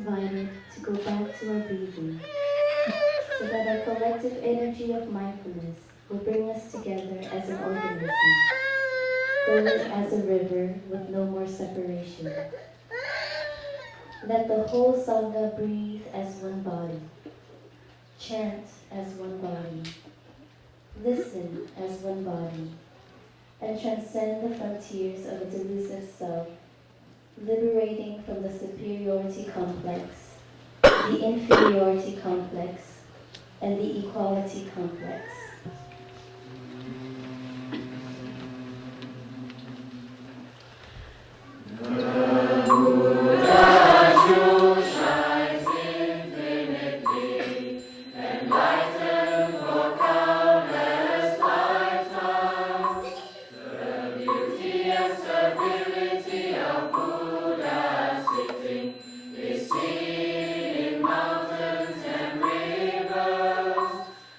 invited to go back to our breathing, so that our collective energy of mindfulness will bring us together as an organism, going as a river with no more separation. Let the whole Sangha breathe as one body, chant as one body, listen as one body, and transcend the frontiers of a delusive self, liberating from the superiority complex, the inferiority complex, and the equality complex.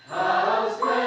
How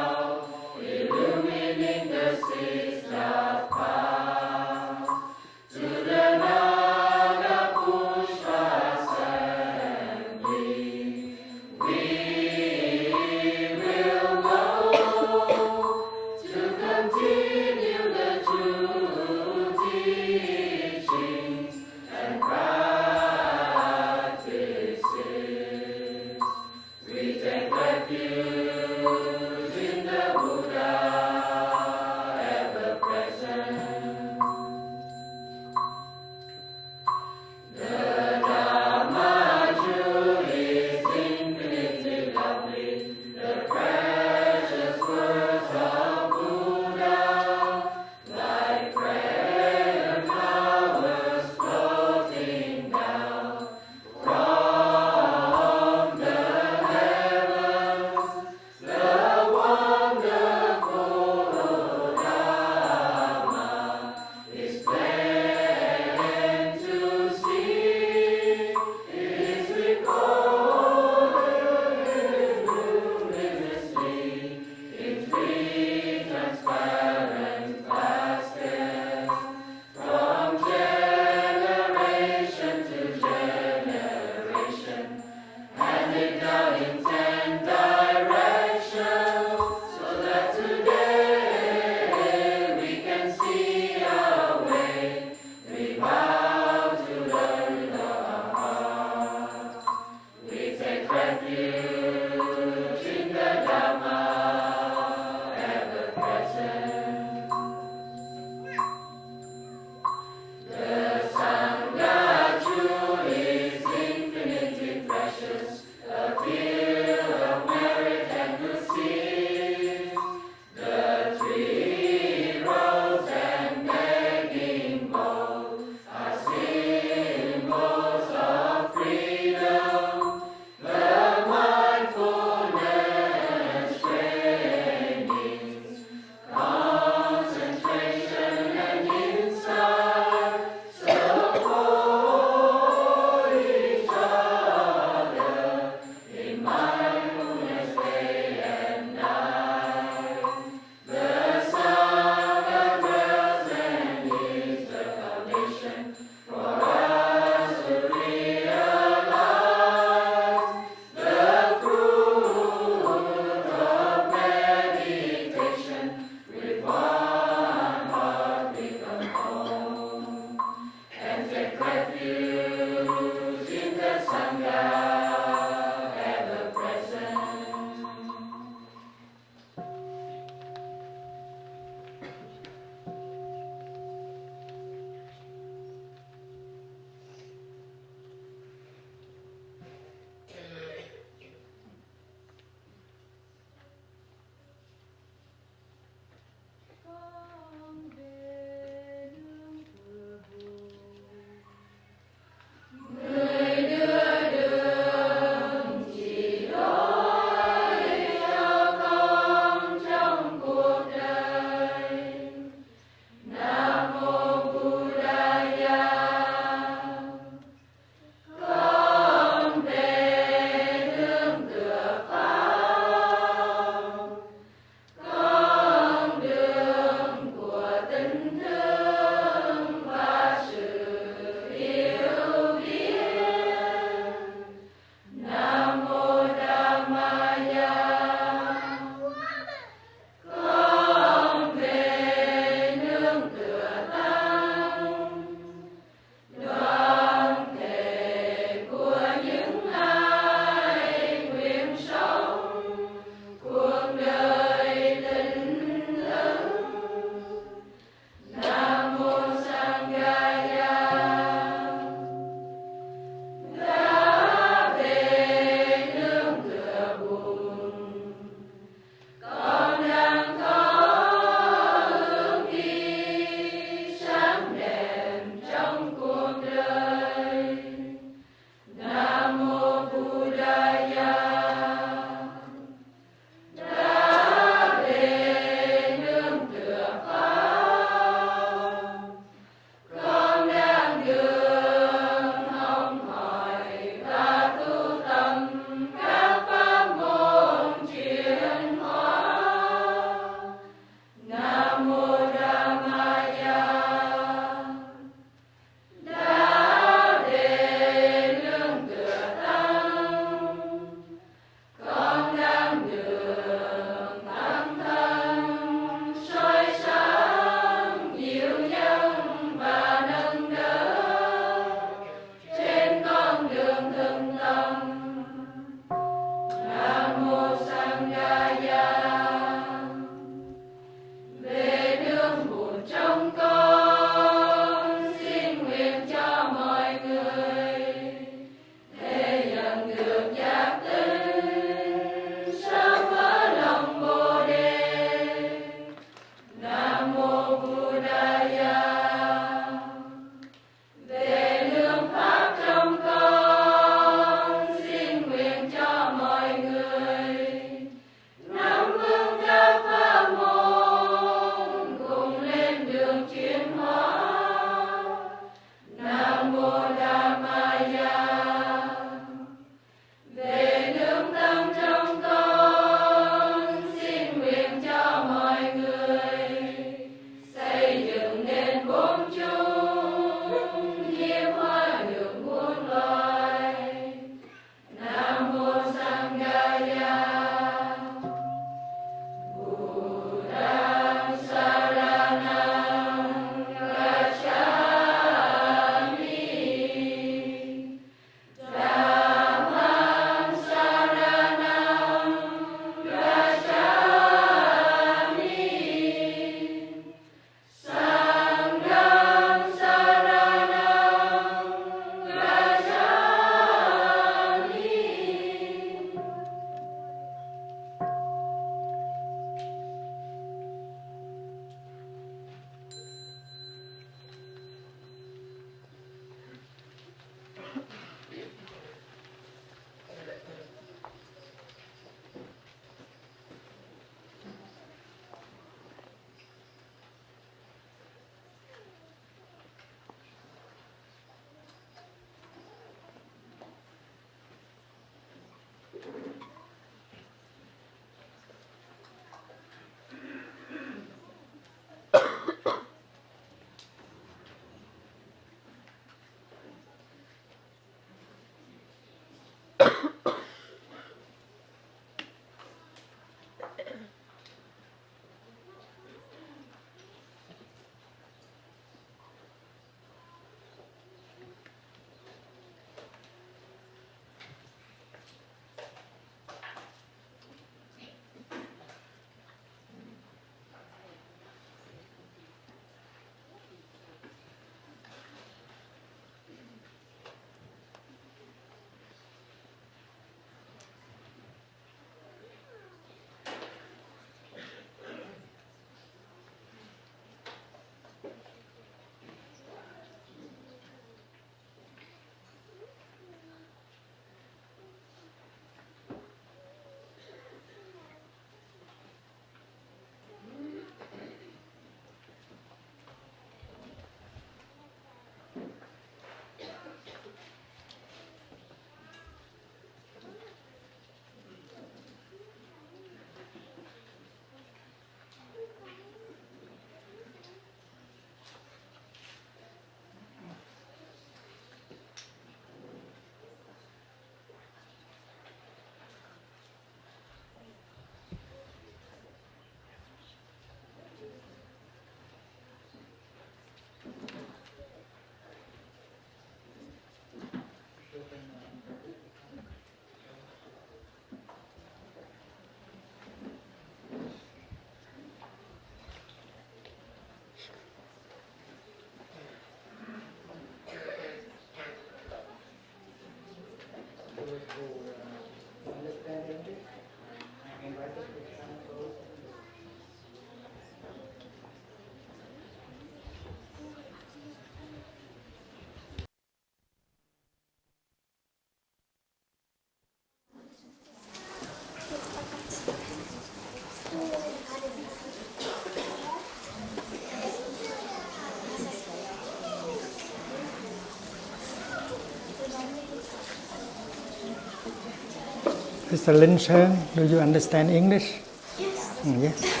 Mr. Lin Shen, do you understand English? Yes. Yes.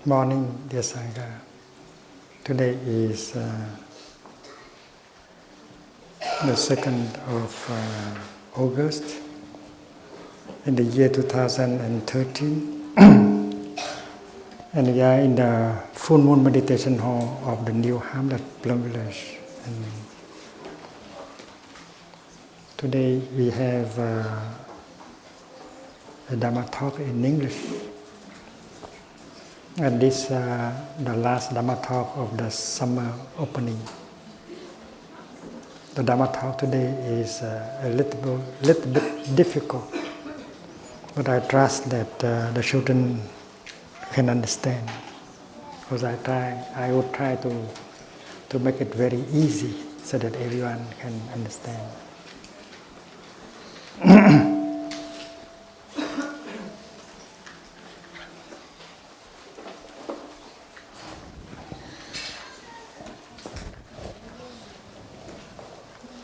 Morning, dear Sangha. Today is the 2nd of August in the year 2013. And we are in the full moon meditation hall of the new hamlet, Plum village. And today we have a Dharma talk in English. And this the last Dharma talk of the summer opening. The Dharma talk today is a little bit difficult, but I trust that the children can understand. Because I would try to make it very easy so that everyone can understand.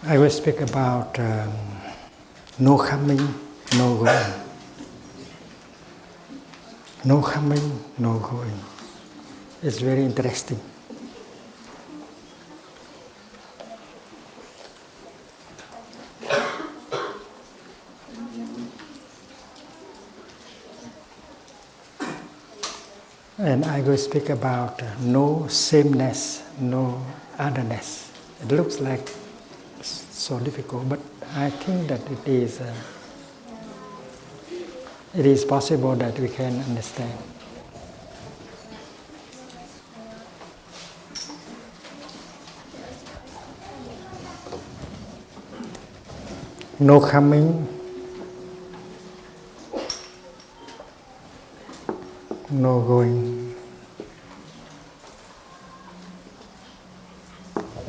I will speak about no coming, no going. No coming, no going. It's very interesting. And I will speak about no sameness, no otherness. It looks like so difficult, but I think that it is possible that we can understand. No coming, no going.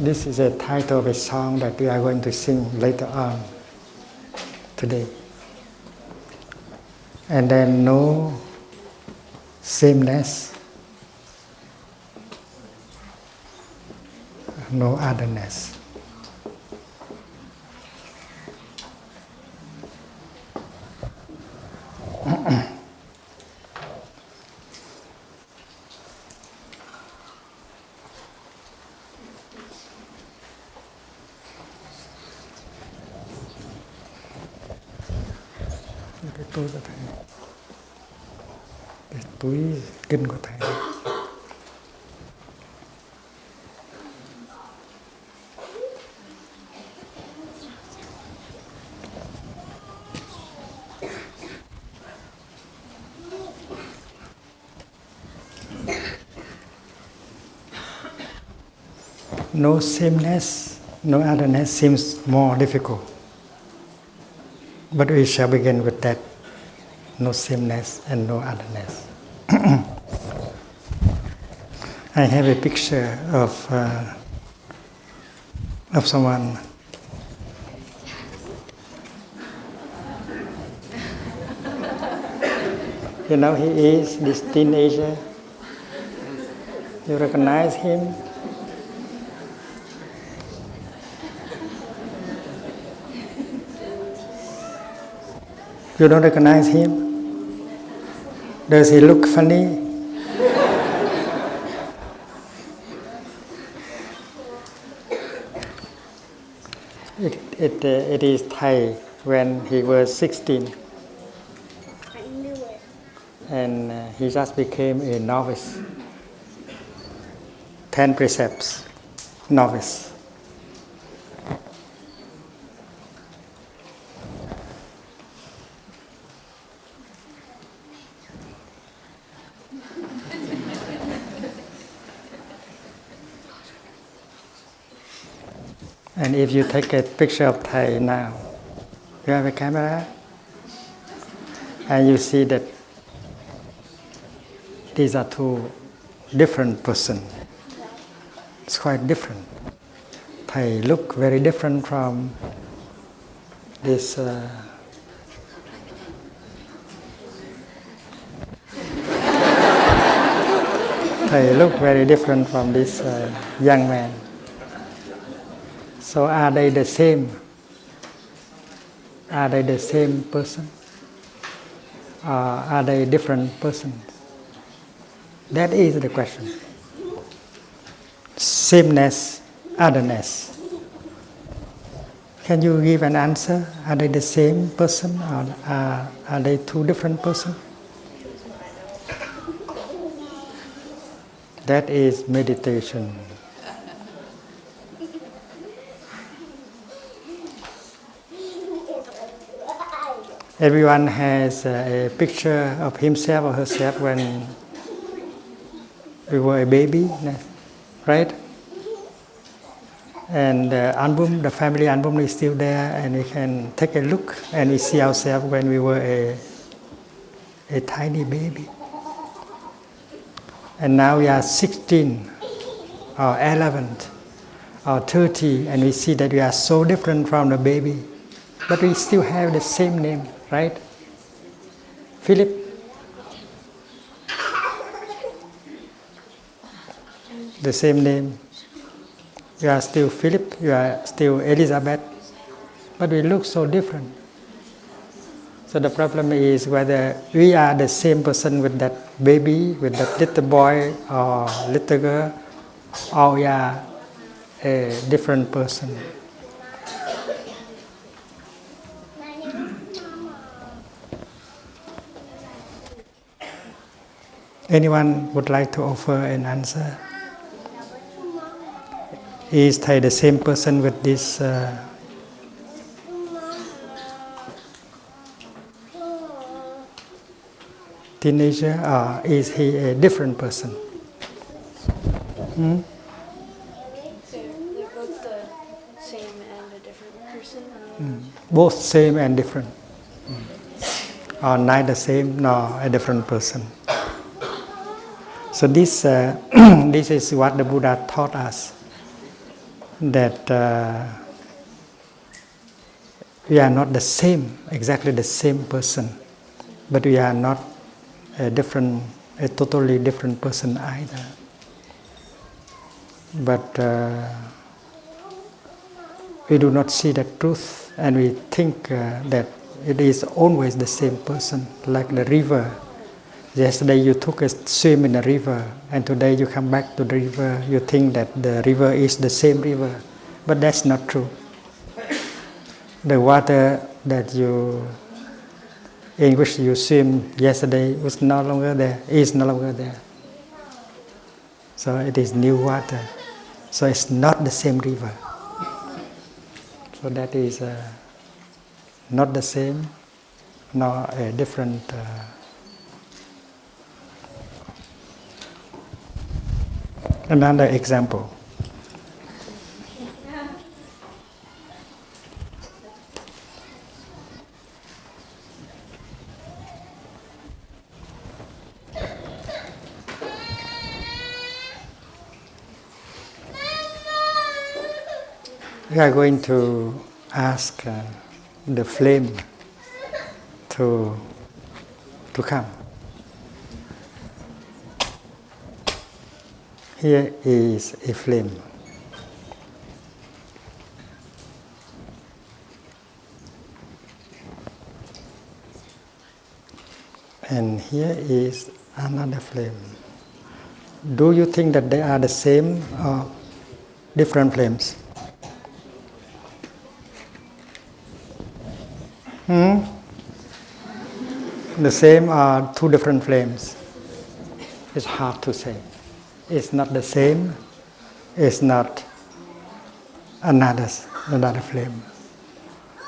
This is a title of a song that we are going to sing later on today. And then no sameness, no otherness. Cái túi của thầy, cái túi kinh của thầy. no sameness, no otherness seems more difficult. But we shall begin with that, no sameness and no otherness. I have a picture of someone. You know, he is this teenager. You recognize him? You don't recognize him? Does he look funny? It is Thay when he was 16. I knew it. And he just became a novice. 10 precepts, novice. And if you take a picture of Thay now, you have a camera, and you see that these are two different persons. It's quite different. Thay look very different from this Thay look very different from this young man. So are they the same? Are they the same person? Or are they different persons? That is the question. Sameness, otherness. Can you give an answer? Are they the same person or are they two different persons? That is meditation. Everyone has a picture of himself or herself when we were a baby, right? And the album, the family album is still there, and we can take a look and we see ourselves when we were a tiny baby. And now we are 16 or 11 or 30, and we see that we are so different from the baby, but we still have the same name, right? Philip. The same name. You are still Philip, you are still Elizabeth, but we look so different. So the problem is whether we are the same person with that baby, with that little boy or little girl, or we are a different person. Anyone would like to offer an answer? Is Thay the same person with this teenager, or is he a different person? They're both the same and a different person. Both same and different. Or neither same nor a different person. So this this is what the Buddha taught us, that we are not the same, exactly the same person, but we are not a totally different person either. But we do not see the truth, and we think that it is always the same person, like the river. Yesterday you took a swim in the river, and today you come back to the river, you think that the river is the same river, but that's not true. The water that in which you swim yesterday was no longer there, is no longer there. So it is new water. So it's not the same river. So that is not the same, nor a different. Another example. we are going to ask the flame to come. Here is a flame. And here is another flame. Do you think that they are the same or different flames? The same or two different flames? It's hard to say. It's not the same. It's not another flame.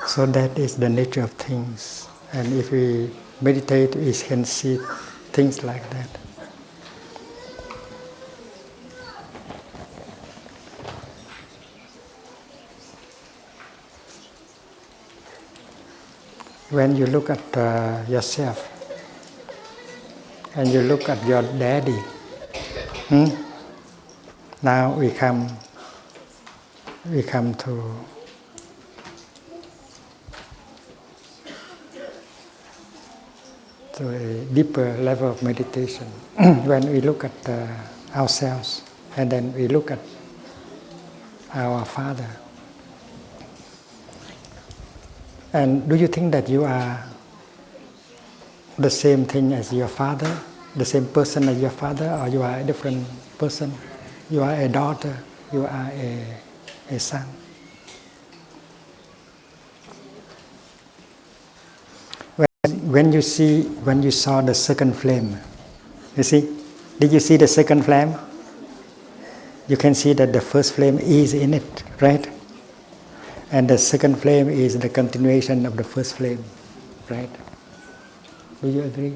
So that is the nature of things. And if we meditate, we can see things like that. When you look at yourself and you look at your daddy, now we come to a deeper level of meditation. When we look at ourselves and then we look at our father. And do you think that you are the same thing as your father, the same person as your father, or you are a different person? You are a daughter, you are a son. When you saw the second flame, you see, did you see the second flame? You can see that the first flame is in it, right? And the second flame is the continuation of the first flame, right? Do you agree?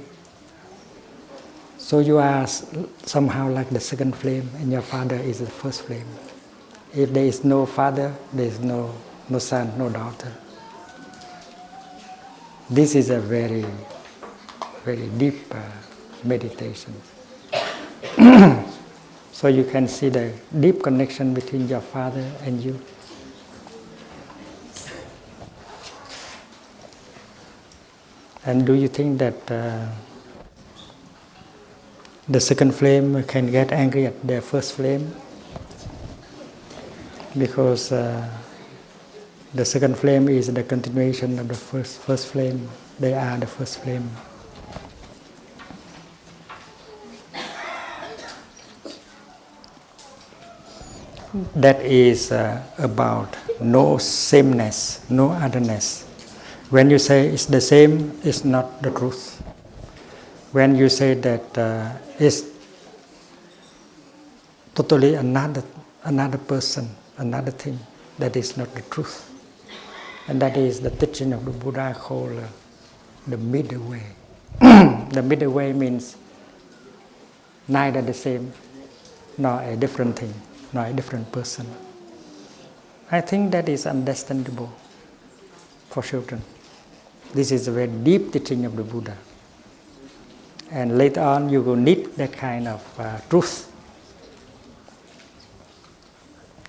So you are somehow like the second flame, and your father is the first flame. If there is no father, there is no son, no daughter. This is a very, very deep meditation. So you can see the deep connection between your father and you. And do you think that the second flame can get angry at the first flame? Because the second flame is the continuation of the first flame. They are the first flame. That is about no sameness, no otherness. When you say it's the same, it's not the truth. When you say that it's totally another person, another thing, that is not the truth. And that is the teaching of the Buddha called the middle way. The middle way means neither the same, nor a different thing, nor a different person. I think that is understandable for children. This is a very deep teaching of the Buddha. And later on you will need that kind of truth.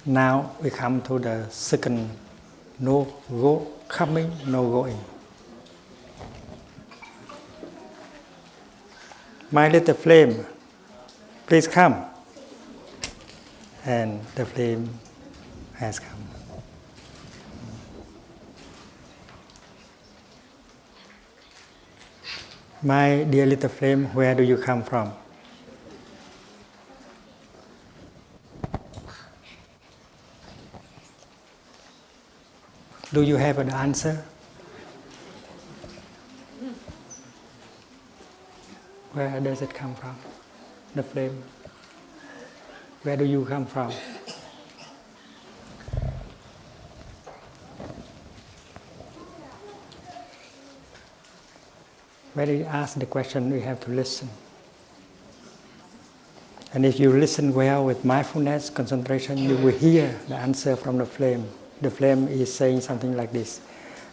Now we come to the second, no coming, no going. My little flame, please come. And the flame has come. My dear little flame, where do you come from? Do you have an answer? Where does it come from? The flame. Where do you come from? When you ask the question, we have to listen. And if you listen well with mindfulness, concentration, you will hear the answer from the flame. The flame is saying something like this.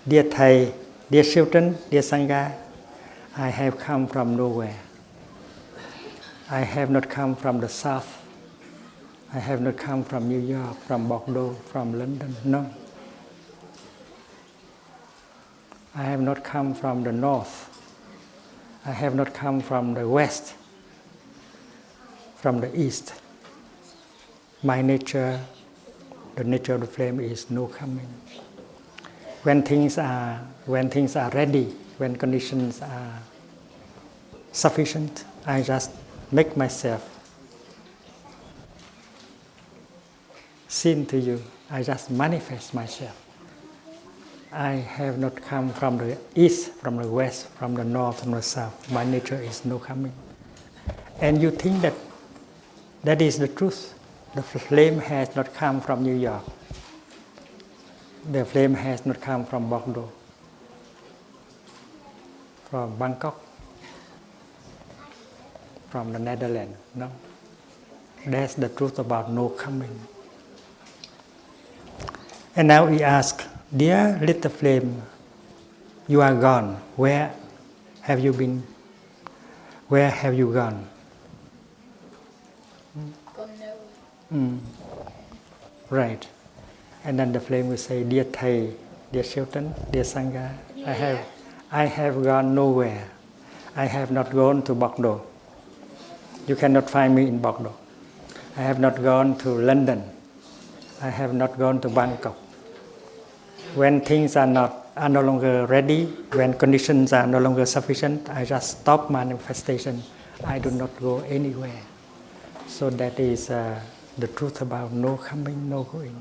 Dear Thay, dear children, dear Sangha, I have come from nowhere. I have not come from the south. I have not come from New York, from Bordeaux, from London. No. I have not come from the north. I have not come from the west, from the east. My nature, the nature of the flame is no coming. When things are ready, when conditions are sufficient, I just make myself seen to you. I just manifest myself. I have not come from the east, from the west, from the north, from the south. My nature is no coming. And you think that is the truth. The flame has not come from New York. The flame has not come from Bordeaux, from Bangkok, from the Netherlands. No. That's the truth about no coming. And now we ask, dear little flame, you are gone. Where have you been? Where have you gone? Gone nowhere. Right. And then the flame will say, dear Thay, dear children, dear Sangha, I have gone nowhere. I have not gone to Bordeaux. You cannot find me in Bordeaux. I have not gone to London. I have not gone to Bangkok. When things are no longer ready, when conditions are no longer sufficient, I just stop manifestation. I do not go anywhere. So that is the truth about no coming, no going.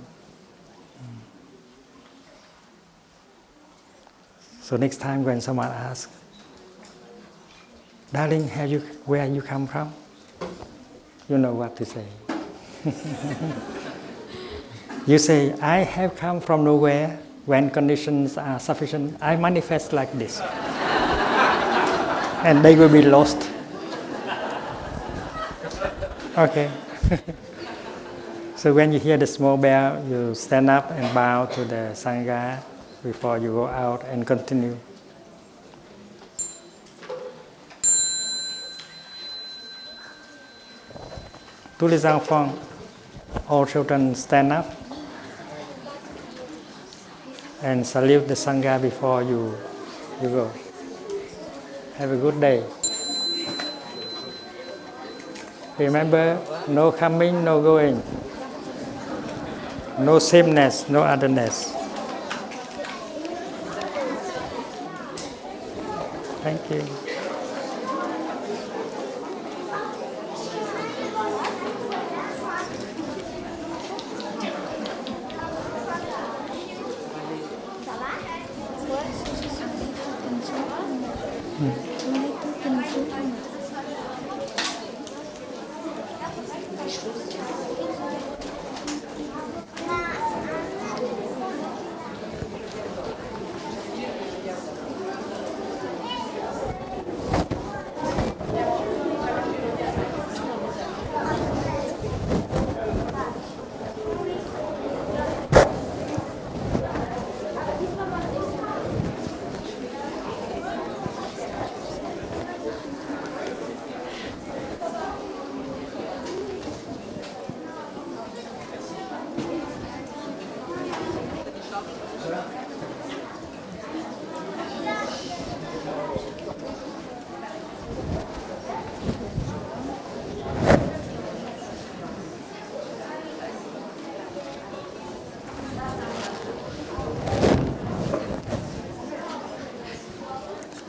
So next time when someone asks, darling, where you come from? You know what to say. You say, I have come from nowhere. When conditions are sufficient, I manifest like this. And they will be lost. Okay. So when you hear the small bell, you stand up and bow to the Sangha before you go out and continue. Tous les enfants, all children stand up and salute the Sangha before you go. Have a good day. Remember, no coming, no going. No sameness, no otherness. Thank you.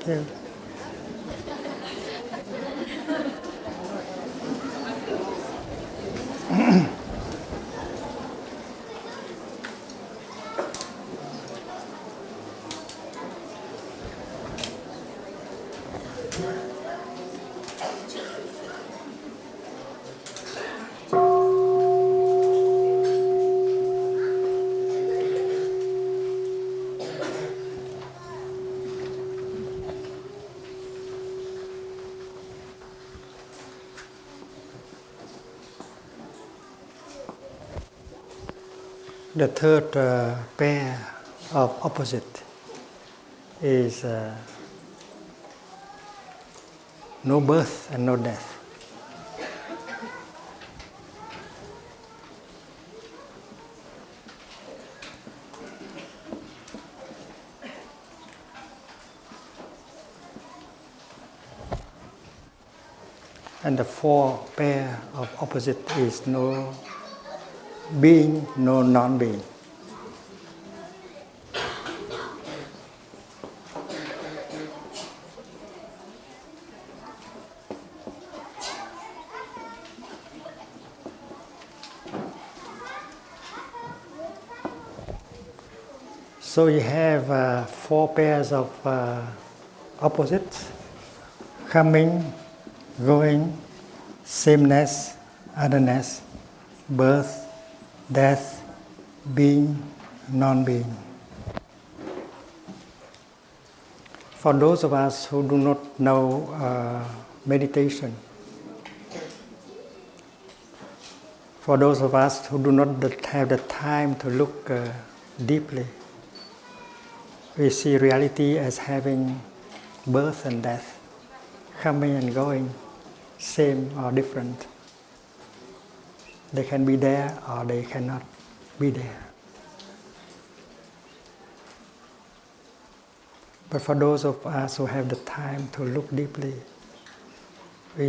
Yeah. The third pair of opposite is no birth and no death. And the four pair of opposite is no being, no non-being. So you have four pairs of opposites: coming, going, sameness, otherness, birth, death, being, non-being. For those of us who do not know meditation, for those of us who do not have the time to look deeply, we see reality as having birth and death, coming and going, same or different. They can be there or they cannot be there. But for those of us who have the time to look deeply, we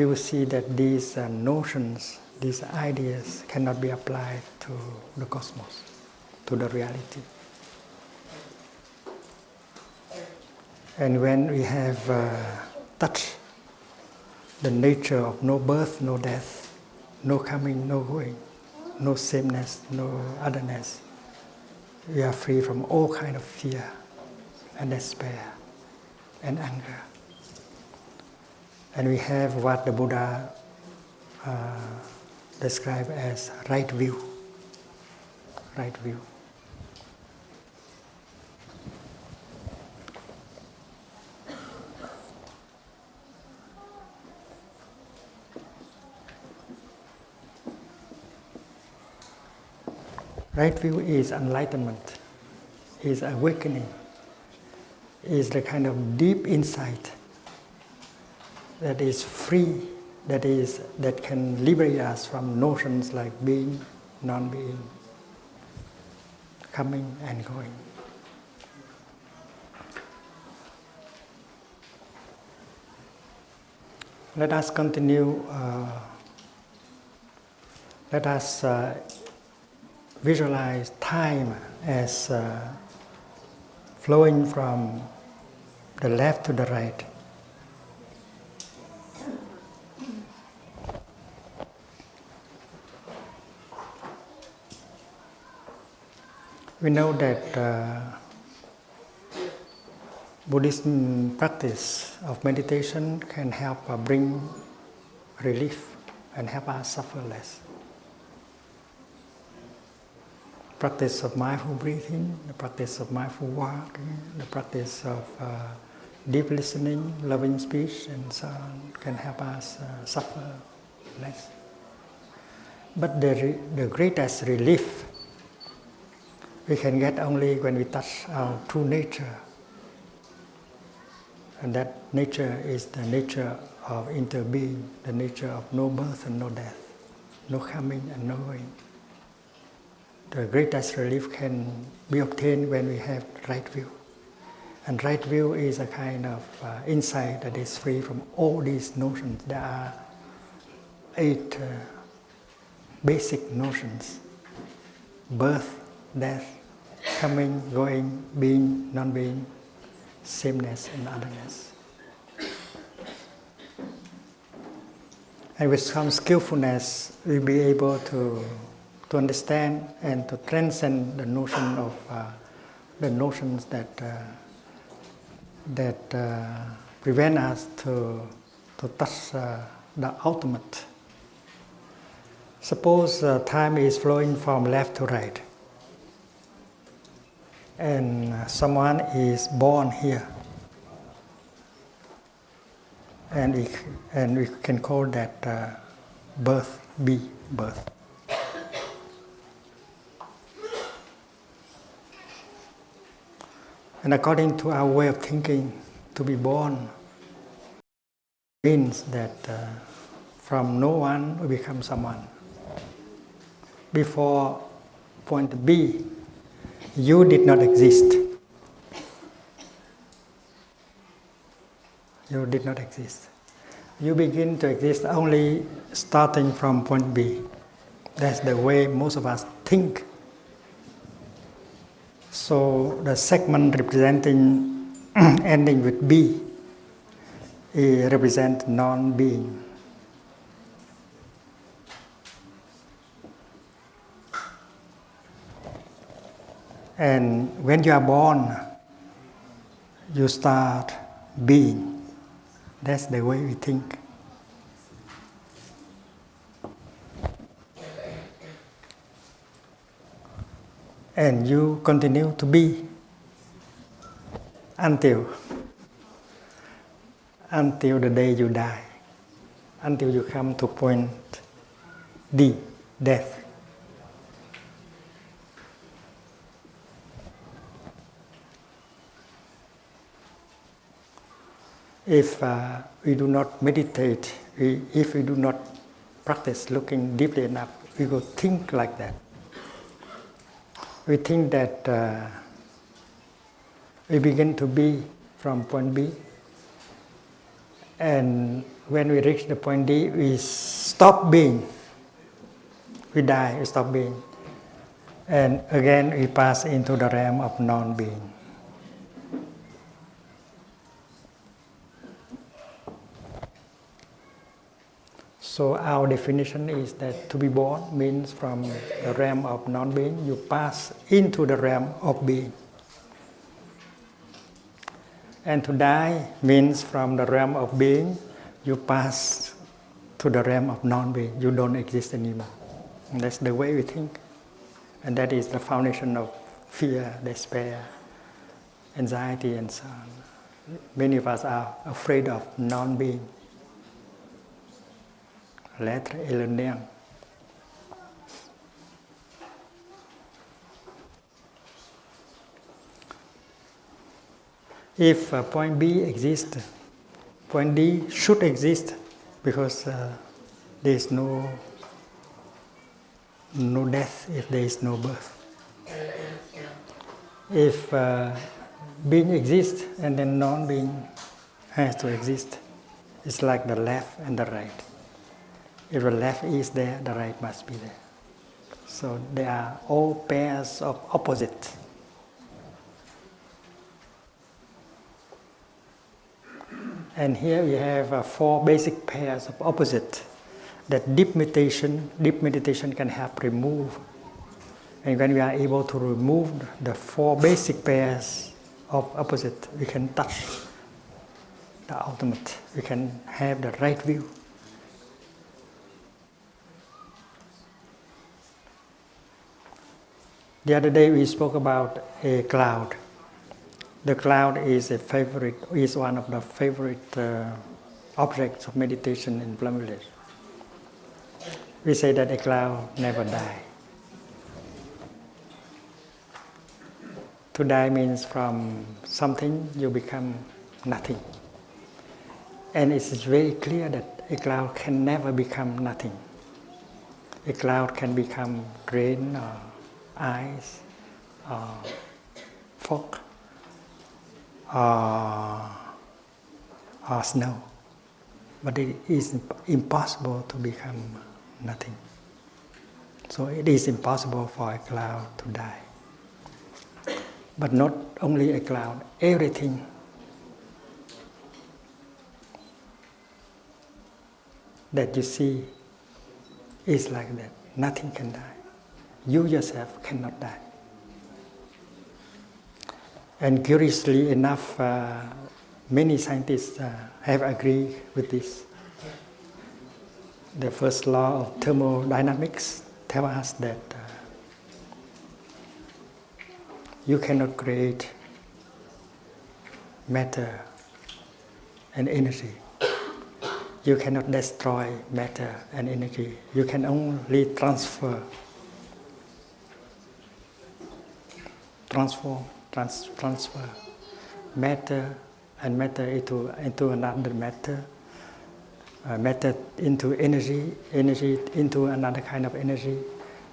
will see that these notions, these ideas cannot be applied to the cosmos, to the reality. And when we have touched the nature of no birth, no death, no coming, no going, no sameness, no otherness, we are free from all kind of fear and despair and anger. And we have what the Buddha described as right view. Right view. Right view is enlightenment, is awakening, is the kind of deep insight that is free, that can liberate us from notions like being, non-being, coming and going. Let us continue. Let us visualize time as flowing from the left to the right. We know that Buddhism practice of meditation can help bring relief and help us suffer less. Practice of mindful breathing, the practice of mindful walking, the practice of deep listening, loving speech, and so on can help us suffer less. But the greatest relief we can get only when we touch our true nature. And that nature is the nature of interbeing, the nature of no birth and no death, no coming and no going. The greatest relief can be obtained when we have right view. And right view is a kind of insight that is free from all these notions. There are 8 basic notions: birth, death, coming, going, being, non-being, sameness and otherness. And with some skillfulness, we'll be able to understand and to transcend the notion of the notions that prevent us to touch the ultimate. Suppose time is flowing from left to right, and someone is born here, and we can call that birth, birth. And according to our way of thinking, to be born means that from no one we become someone. Before point B, you did not exist. You did not exist. You begin to exist only starting from point B. That's the way most of us think. So the segment representing ending with B represents non-being. And when you are born, you start being. That's the way we think. And you continue to be until the day you die, until you come to point D, death. If we do not meditate, if we do not practice looking deeply enough, we will think like that. We think that we begin to be from point B, and when we reach the point D, we stop being. We die, we stop being. And again, we pass into the realm of non-being. So our definition is that to be born means from the realm of non-being, you pass into the realm of being. And to die means from the realm of being, you pass to the realm of non-being. You don't exist anymore. And that's the way we think. And that is the foundation of fear, despair, anxiety, and so on. Many of us are afraid of non-being. L'être et le néant. If point B exists, point D should exist because there is no death if there is no birth. If being exists and then non-being has to exist, it's like the left and the right. If the left is there, the right must be there. So they are all pairs of opposites. And here we have 4 basic pairs of opposites that deep meditation can help remove. And when we are able to remove the 4 basic pairs of opposites, we can touch the ultimate. We can have the right view. The other day we spoke about a cloud. The cloud is one of the favorite objects of meditation in Plum village. We say that a cloud never dies. To die means from something you become nothing. And it is very clear that a cloud can never become nothing. A cloud can become rain or ice or fog or snow. But it is impossible to become nothing. So it is impossible for a cloud to die. But not only a cloud, everything. That you see is like that. Nothing can die. You yourself cannot die. And curiously enough, many scientists have agreed with this. The first law of thermodynamics tells us that you cannot create matter and energy. You cannot destroy matter and energy. You can only transfer matter and matter into another matter, matter into energy, energy into another kind of energy,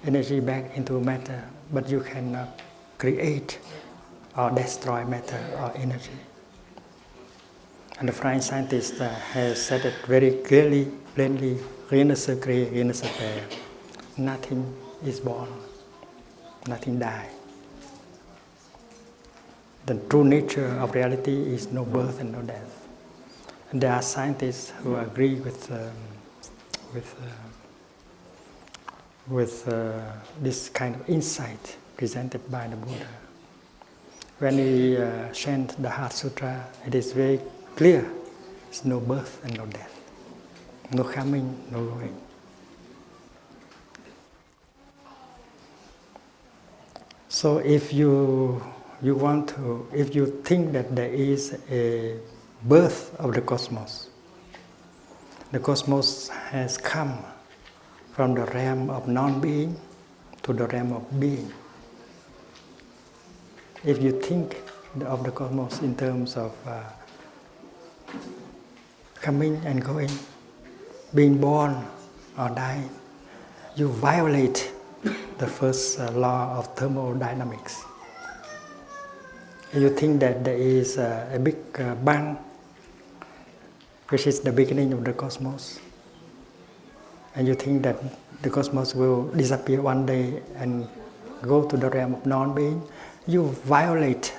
energy back into matter. But you cannot create or destroy matter or energy. And the French scientist has said it very clearly, plainly, rien ne se crée, rien ne se perd. Nothing is born, nothing dies. The true nature of reality is no birth and no death. And there are scientists who agree with this kind of insight presented by the Buddha. When we chant the Heart Sutra, it is very clear. It's no birth and no death. No coming, no going. So if you think that there is a birth of the cosmos has come from the realm of non-being to the realm of being. If you think of the cosmos in terms of coming and going, being born or dying, you violate the first law of thermodynamics. You think that there is a big bang, which is the beginning of the cosmos, and you think that the cosmos will disappear one day and go to the realm of non-being, you violate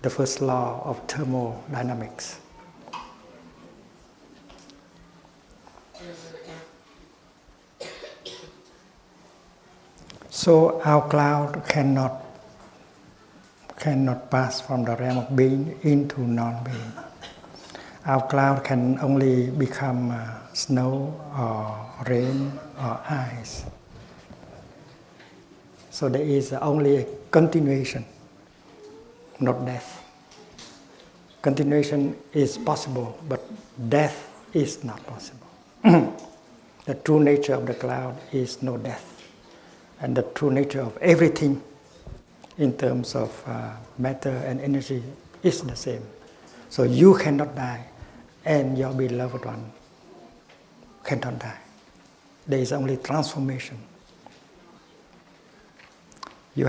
the first law of thermodynamics. So our cloud cannot pass from the realm of being into non-being. Our cloud can only become snow or rain or ice. So there is only a continuation, not death. Continuation is possible, but death is not possible. The true nature of the cloud is no death. And the true nature of everything in terms of matter and energy is the same. So you cannot die, and your beloved one cannot die. There is only transformation. You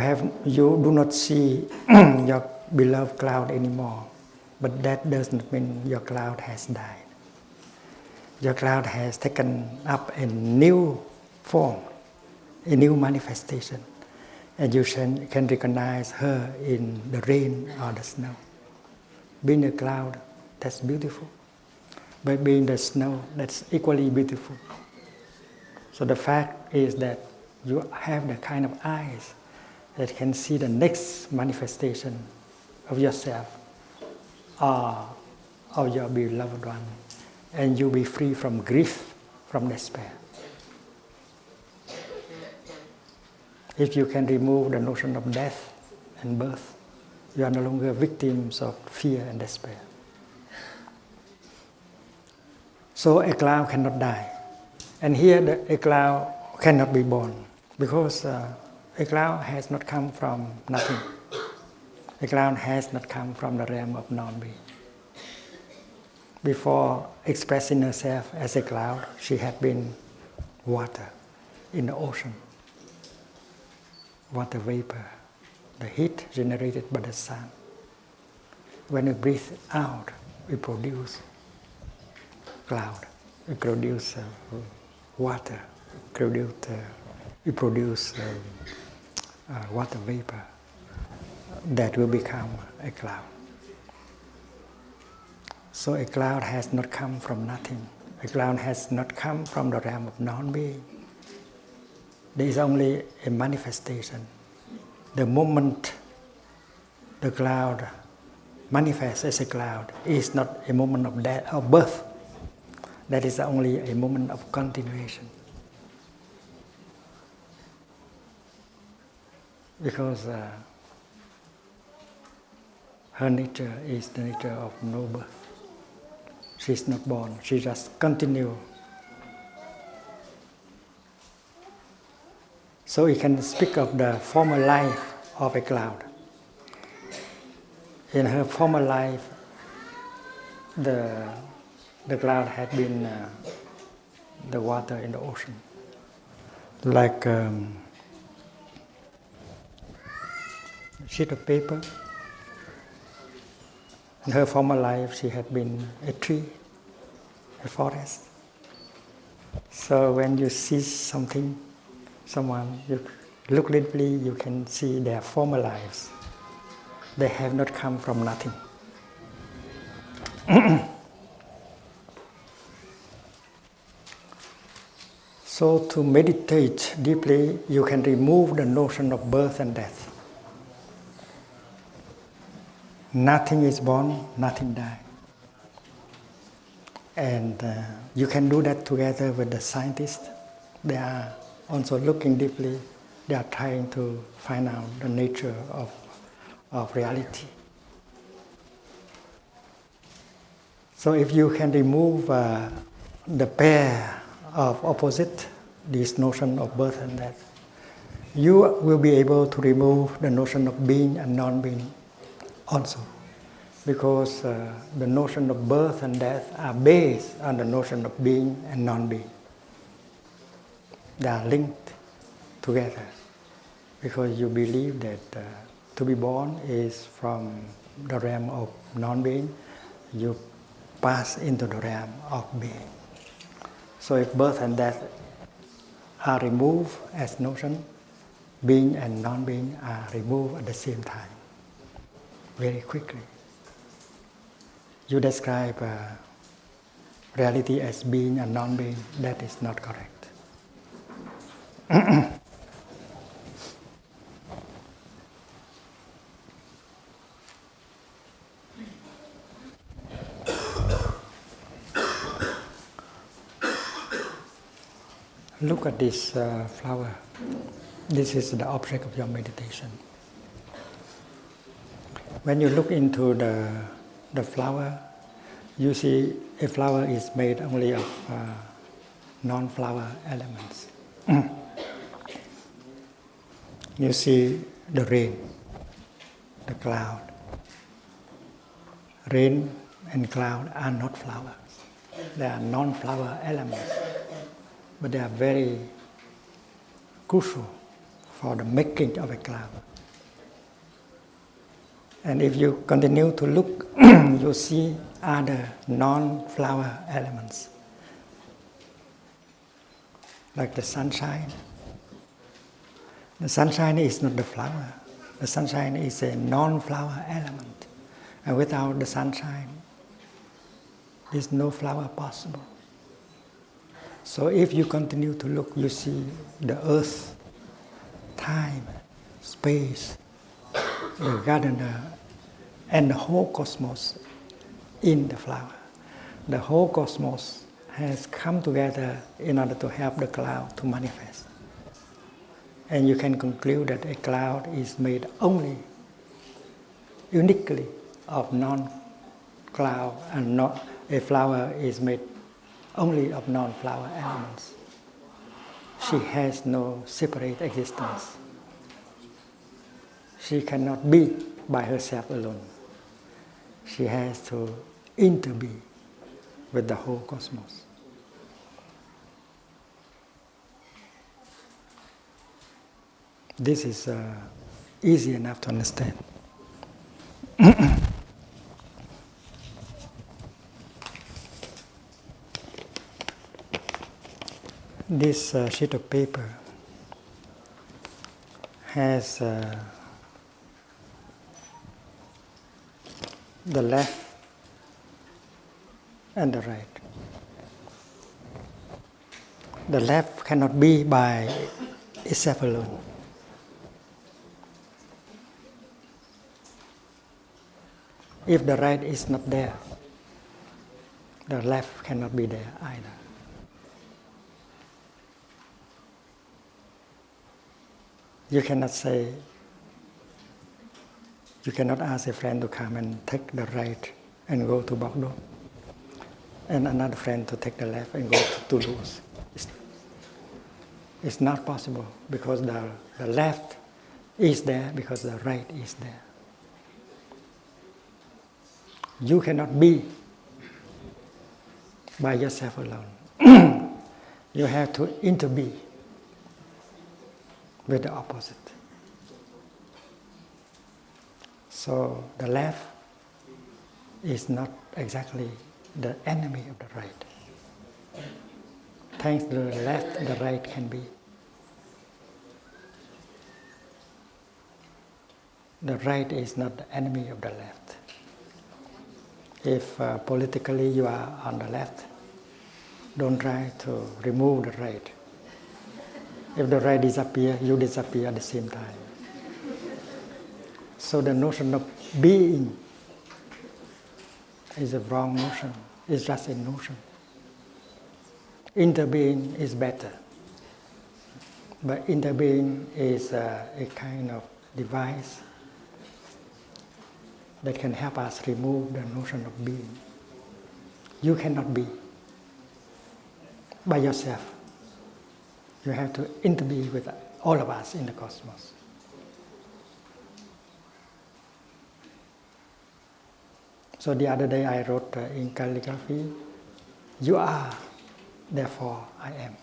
do not see your beloved cloud anymore, but that does not mean your cloud has died. Your cloud has taken up a new form, a new manifestation, and you can recognize her in the rain or the snow. Being a cloud, that's beautiful. But being the snow, that's equally beautiful. So the fact is that you have the kind of eyes that can see the next manifestation of yourself or of your beloved one, and you'll be free from grief, from despair. If you can remove the notion of death and birth, you are no longer victims of fear and despair. So a cloud cannot die. And here a cloud cannot be born, because a cloud has not come from nothing. A cloud has not come from the realm of non-being. Before expressing herself as a cloud, she had been water in the ocean. Water vapor, the heat generated by the sun. When we breathe out, we produce cloud, we produce water, we produce water vapor that will become a cloud. So a cloud has not come from nothing. A cloud has not come from the realm of non-being. There is only a manifestation. The moment the cloud manifests as a cloud is not a moment of death or birth. That is only a moment of continuation. Because her nature is the nature of no birth. She is not born. She just continues. So we can speak of the former life of a cloud. In her former life, the cloud had been the water in the ocean. Like a sheet of paper, In her former life, she had been a tree, a forest. So when you see something, someone, you look deeply, you can see their former lives. They have not come from nothing. So to meditate deeply, you can remove the notion of birth and death. Nothing is born, nothing dies. And you can do that together with the scientists. They are also looking deeply. They are trying to find out the nature of reality. So if you can remove the pair of opposite, this notion of birth and death, you will be able to remove the notion of being and non-being also. Because the notion of birth and death are based on the notion of being and non-being. They are linked together because you believe that to be born is from the realm of non-being, you pass into the realm of being. So if birth and death are removed as notion, being and non-being are removed at the same time, very quickly. You describe reality as being and non-being, that is not correct. Look at this flower. This is the object of your meditation. When you look into the flower, you see a flower is made only of non-flower elements. You see the rain, the cloud. Rain and cloud are not flowers. They are non-flower elements, but they are very crucial for the making of a cloud. And if you continue to look, you see other non-flower elements, like the sunshine. The sunshine is not the flower. The sunshine is a non-flower element. And without the sunshine, there is no flower possible. So if you continue to look, you see the earth, time, space, the gardener, and the whole cosmos in the flower. The whole cosmos has come together in order to help the cloud to manifest. And you can conclude that a cloud is made only, uniquely, of non-cloud, and not a flower is made only of non-flower elements. She has no separate existence. She cannot be by herself alone. She has to interbe with the whole cosmos. This is easy enough to understand. This sheet of paper has the left and the right. The left cannot be by itself alone. If the right is not there, the left cannot be there either. You cannot say, you cannot ask a friend to come and take the right and go to Bordeaux, and another friend to take the left and go to Toulouse. It's not possible because the left is there because the right is there. You cannot be by yourself alone. You have to interbe with the opposite. So the left is not exactly the enemy of the right. Thanks to the left, the right can be. The right is not the enemy of the left. If politically you are on the left, don't try to remove the right. If the right disappears, you disappear at the same time. So the notion of being is a wrong notion. It's just a notion. Interbeing is better. But interbeing is a kind of device that can help us remove the notion of being. You cannot be by yourself. You have to interbe with all of us in the cosmos. So the other day I wrote in calligraphy, you are, therefore I am.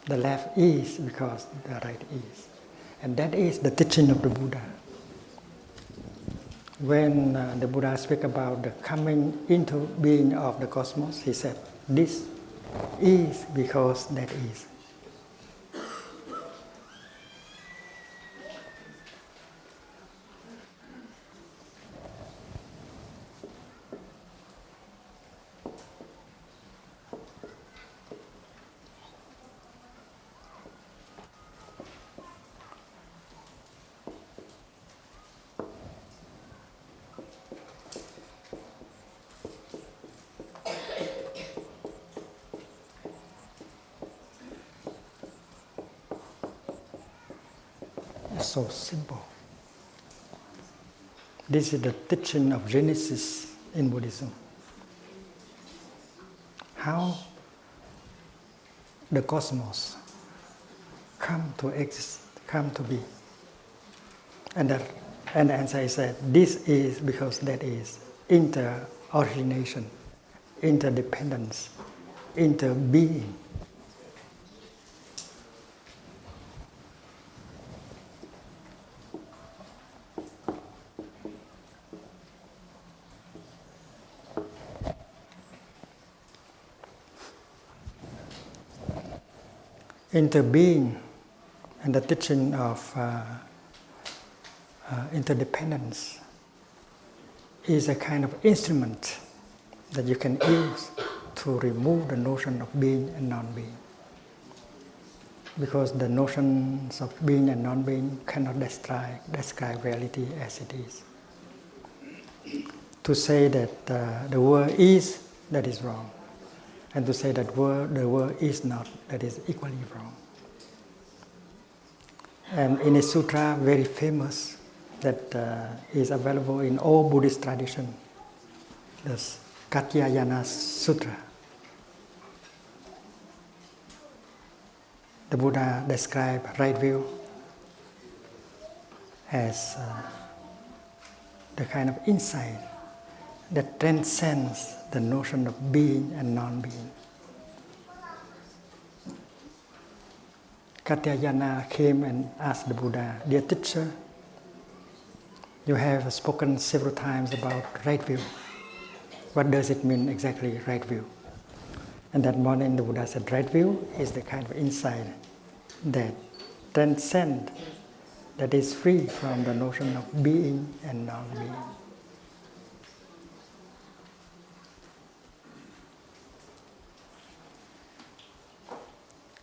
The left is because the right is. And that is the teaching of the Buddha. When the Buddha spoke about the coming into being of the cosmos, he said, this is because that is. So simple. This is the teaching of Genesis in Buddhism. How the cosmos come to exist, come to be. And the answer is that this is because that is inter-origination, interdependence, inter-being. Interbeing and the teaching of interdependence is a kind of instrument that you can use to remove the notion of being and non-being. Because the notions of being and non-being cannot describe reality as it is. To say that the world is, that is wrong. And to say that the world is not, that is equally wrong. And in a sutra very famous that is available in all Buddhist tradition, the Katyayana Sutra. The Buddha described right view as the kind of insight that transcends the notion of being and non-being. Katyayana came and asked the Buddha, "Dear teacher, you have spoken several times about right view. What does it mean exactly, right view?" And that morning the Buddha said, right view is the kind of insight that transcends, that is free from the notion of being and non-being.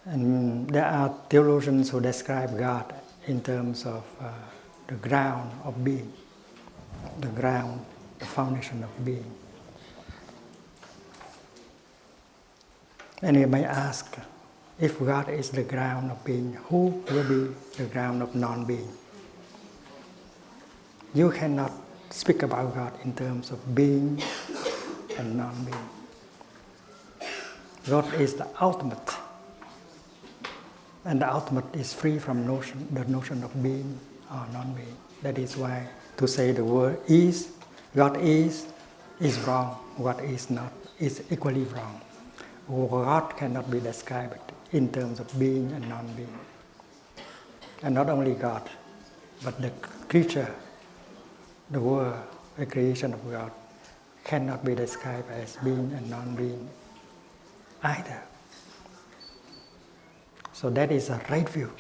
And there are theologians who describe God in terms of the ground of being, the ground, the foundation of being. And you may ask, if God is the ground of being, who will be the ground of non-being? You cannot speak about God in terms of being and non-being. God is the ultimate. And the ultimate is free from the notion of being or non-being. That is why to say the word is, God is wrong. What is not is equally wrong. God cannot be described in terms of being and non-being. And not only God, but the creature, the world, a creation of God, cannot be described as being and non-being either. So that is a right view,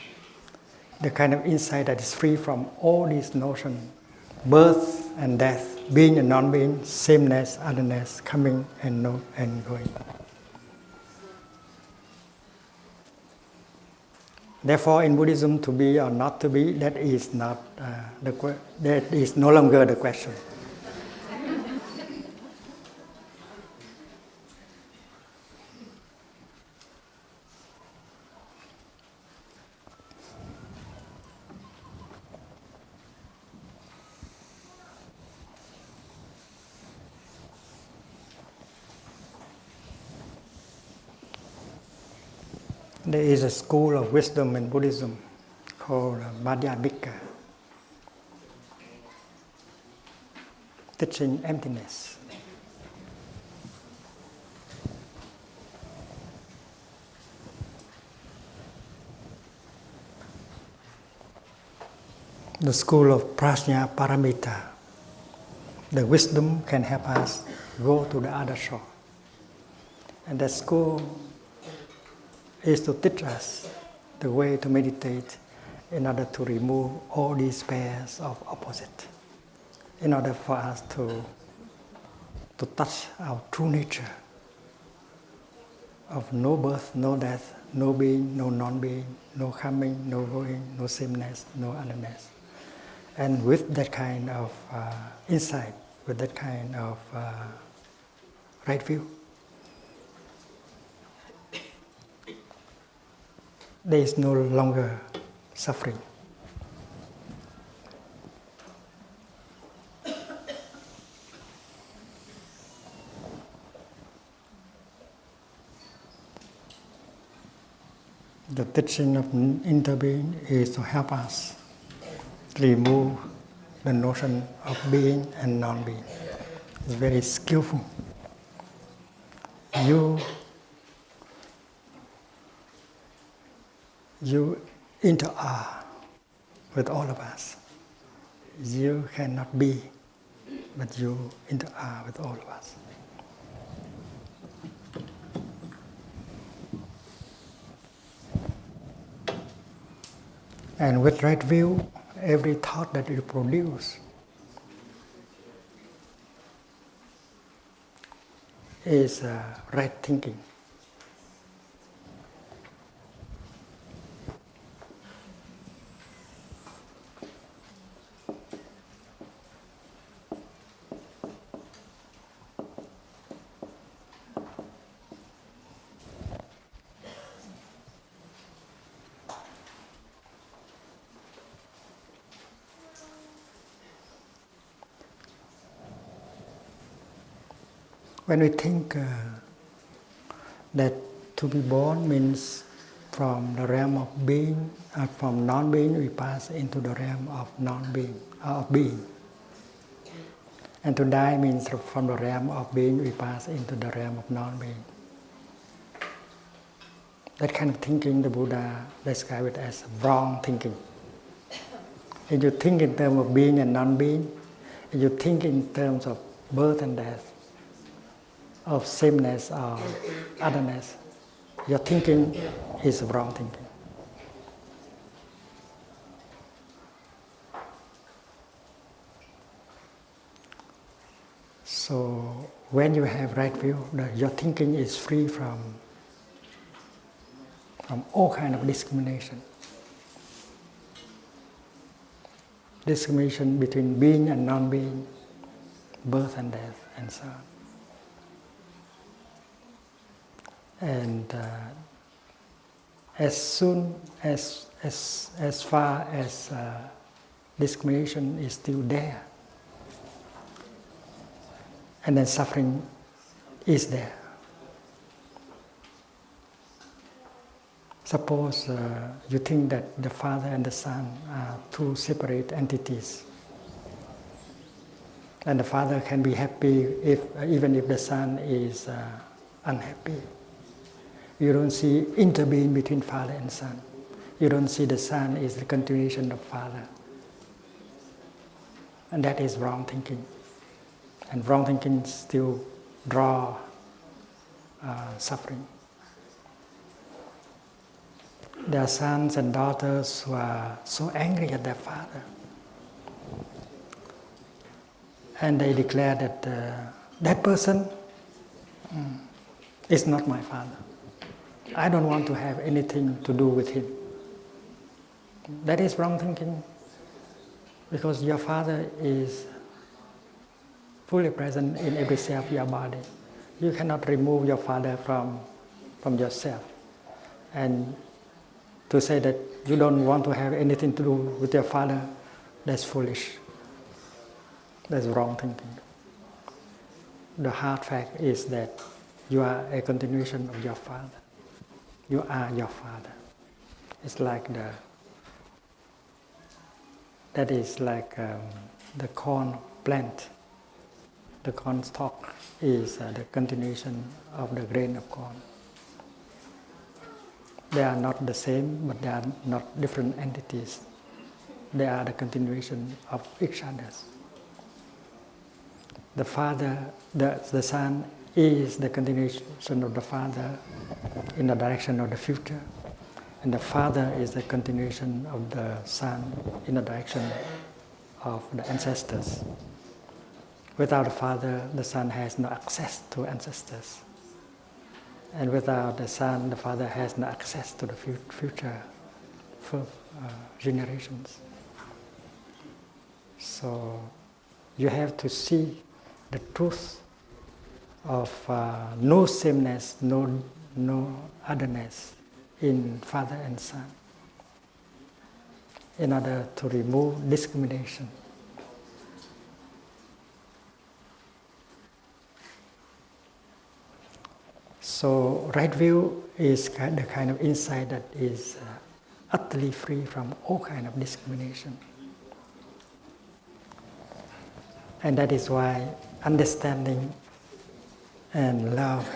the kind of insight that is free from all these notions, birth and death, being and non-being, sameness, otherness, coming and going. Therefore, in Buddhism, to be or not to be, that is not that is no longer the question. There is a school of wisdom in Buddhism called Madhyamika, teaching emptiness. The school of Prajna Paramita, the wisdom can help us go to the other shore. And that school is to teach us the way to meditate in order to remove all these pairs of opposite, in order for us to touch our true nature of no birth, no death, no being, no non-being, no coming, no going, no sameness, no otherness. And with that kind of insight, with that kind of right view, there is no longer suffering. The teaching of interbeing is to help us remove the notion of being and non-being. It's very skillful. You interact with all of us. You cannot be, but you interact with all of us. And with right view, every thought that you produce is right thinking. When we think that to be born means from the realm of being, from non-being we pass into the realm of non-being, of being. And to die means from the realm of being we pass into the realm of non-being. That kind of thinking the Buddha described it as wrong thinking. If you think in terms of being and non-being, if you think in terms of birth and death, of sameness or otherness, your thinking is wrong thinking. So when you have right view, your thinking is free from all kind of discrimination. Discrimination between being and non-being, birth and death, and so on. And as far as discrimination is still there, and then suffering is there. Suppose you think that the Father and the Son are two separate entities, and the Father can be happy even if the Son is unhappy. You don't see interbeing between Father and Son. You don't see the Son is the continuation of Father. And that is wrong thinking. And wrong thinking still draw suffering. There are sons and daughters who are so angry at their father. And they declare that that person is not my father. I don't want to have anything to do with him. That is wrong thinking, because your father is fully present in every cell of your body. You cannot remove your father from yourself. And to say that you don't want to have anything to do with your father, that's foolish. That's wrong thinking. The hard fact is that you are a continuation of your father. You are your father. It's like that is like the corn plant. The corn stalk is the continuation of the grain of corn. They are not the same, but they are not different entities. They are the continuation of each other. The father, the son is the continuation of the father in the direction of the future. And the father is the continuation of the son in the direction of the ancestors. Without the father, the son has no access to ancestors. And without the son, the father has no access to the future generations. So you have to see the truth of no sameness, no otherness in father and son, in order to remove discrimination. So right view is the kind of insight that is utterly free from all kind of discrimination. And that is why understanding and love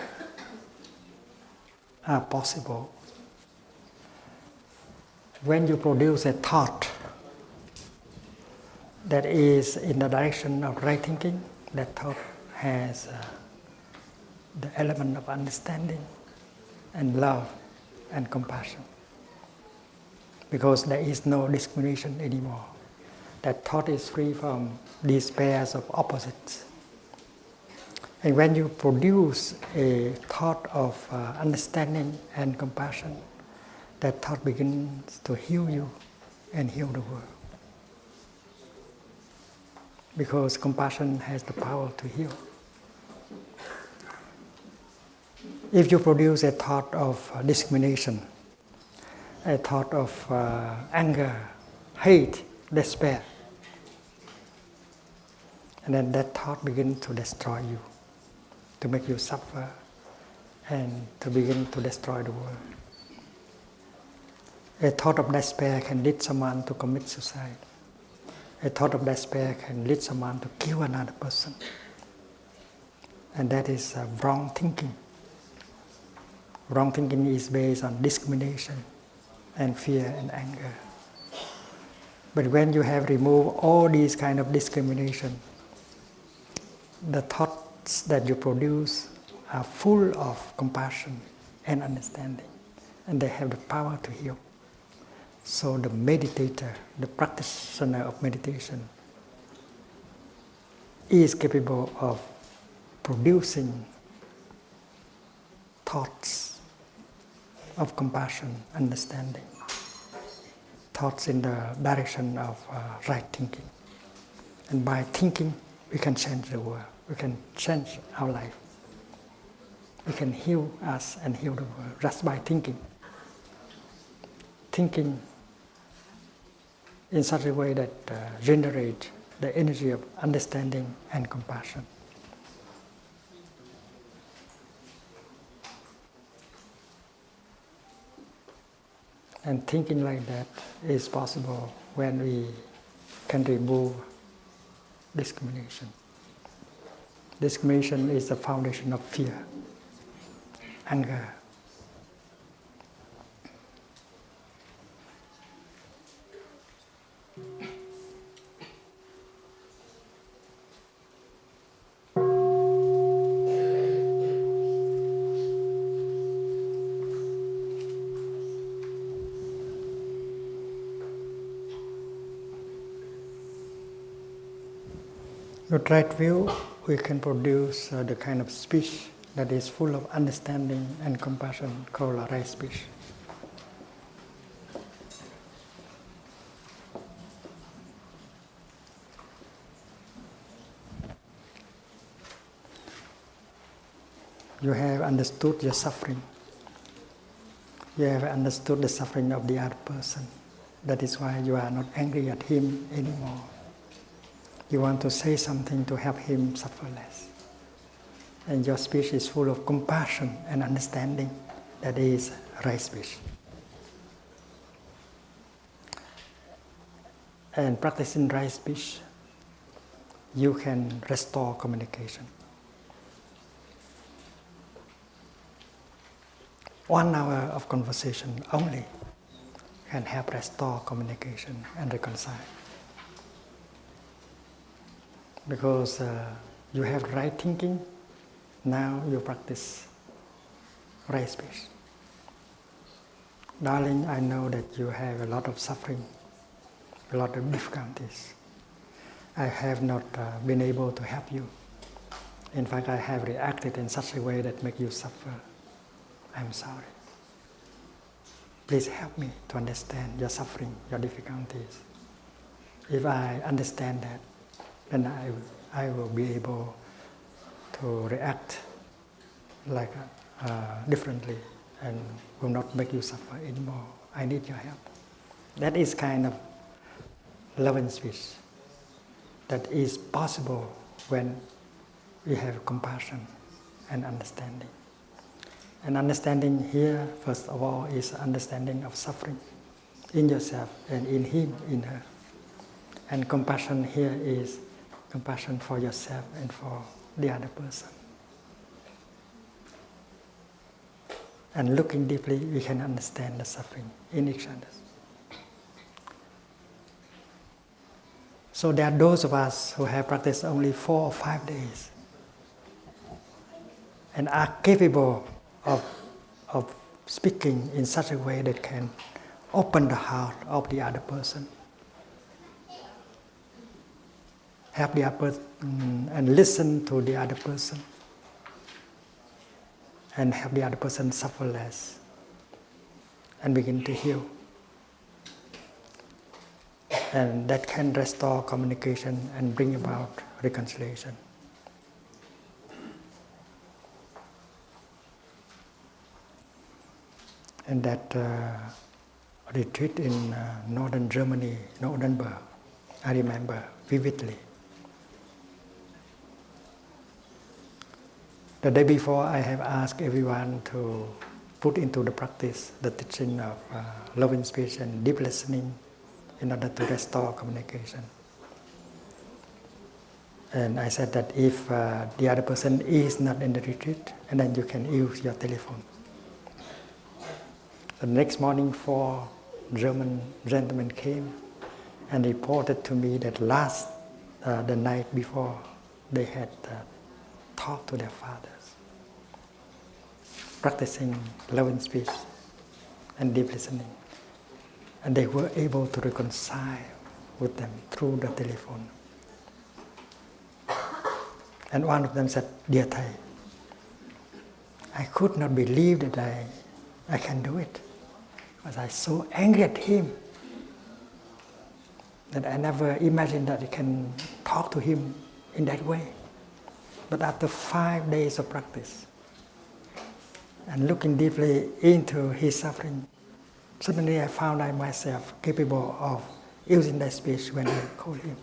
are possible. When you produce a thought that is in the direction of right thinking, that thought has the element of understanding and love and compassion. Because there is no discrimination anymore. That thought is free from these pairs of opposites. And when you produce a thought of understanding and compassion, that thought begins to heal you and heal the world. Because compassion has the power to heal. If you produce a thought of discrimination, a thought of anger, hate, despair, and then that thought begins to destroy you, to make you suffer, and to begin to destroy the world. A thought of despair can lead someone to commit suicide. A thought of despair can lead someone to kill another person. And that is wrong thinking. Wrong thinking is based on discrimination and fear and anger. But when you have removed all these kind of discrimination, the thoughts that you produce are full of compassion and understanding, and they have the power to heal. So the meditator, the practitioner of meditation, is capable of producing thoughts of compassion, understanding, thoughts in the direction of right thinking. And by thinking, we can change the world. We can change our life. We can heal us and heal the world just by thinking. Thinking in such a way that generates the energy of understanding and compassion. And thinking like that is possible when we can remove discrimination. Discrimination is the foundation of fear, anger. With right view, we can produce the kind of speech that is full of understanding and compassion, called a right speech. You have understood your suffering. You have understood the suffering of the other person. That is why you are not angry at him anymore. You want to say something to help him suffer less. And your speech is full of compassion and understanding. That is right speech. And practicing right speech, you can restore communication. 1 hour of conversation only can help restore communication and reconcile. Because you have right thinking, now you practice right speech. Darling, I know that you have a lot of suffering, a lot of difficulties. I have not been able to help you. In fact, I have reacted in such a way that makes you suffer. I'm sorry. Please help me to understand your suffering, your difficulties. If I understand that, then I will be able to react differently and will not make you suffer anymore. I need your help. That is kind of loving speech that is possible when we have compassion and understanding. And understanding here, first of all, is understanding of suffering in yourself and in him, in her. And compassion here is compassion for yourself and for the other person. And looking deeply, we can understand the suffering in each other. So there are those of us who have practiced only 4 or 5 days and are capable of speaking in such a way that can open the heart of the other person, help the other person and listen to the other person, and help the other person suffer less and begin to heal. And that can restore communication and bring about reconciliation. And that retreat in northern Germany, Nuremberg, I remember vividly. The day before, I have asked everyone to put into the practice the teaching of loving speech and deep listening in order to restore communication. And I said that if the other person is not in the retreat, and then you can use your telephone. The next morning, 4 German gentlemen came and reported to me that the night before, they had talked to their fathers, practicing loving speech and deep listening. And they were able to reconcile with them through the telephone. And one of them said, "Dear Thay, I could not believe that I can do it. Because I was so angry at him that I never imagined that I can talk to him in that way. But after 5 days of practice and looking deeply into his suffering, suddenly I found I myself capable of using that speech when I called him.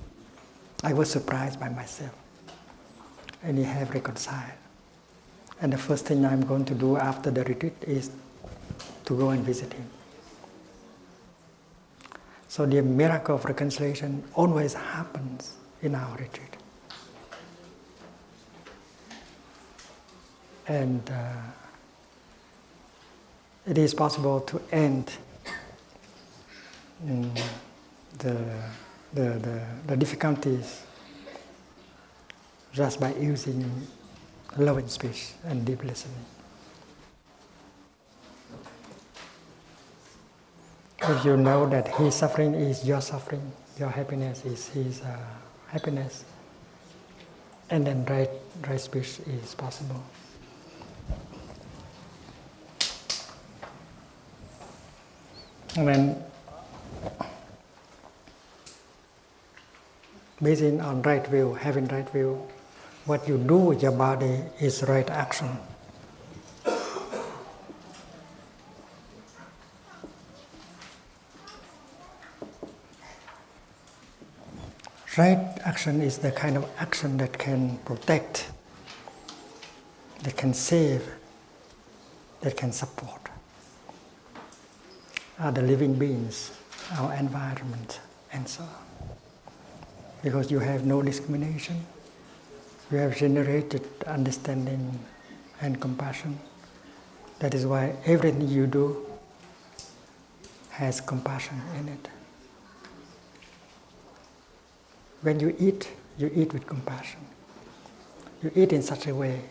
I was surprised by myself. And he have reconciled. And the first thing I'm going to do after the retreat is to go and visit him. So the miracle of reconciliation always happens in our retreat. And it is possible to end the difficulties just by using loving speech and deep listening. If you know that his suffering is your suffering, your happiness is his happiness, and then right speech is possible. And then, based on right view, having right view, what you do with your body is right action. Right action is the kind of action that can protect, that can save, that can support other living beings, our environment, and so on. Because you have no discrimination, you have generated understanding and compassion. That is why everything you do has compassion in it. When you eat with compassion. You eat in such a way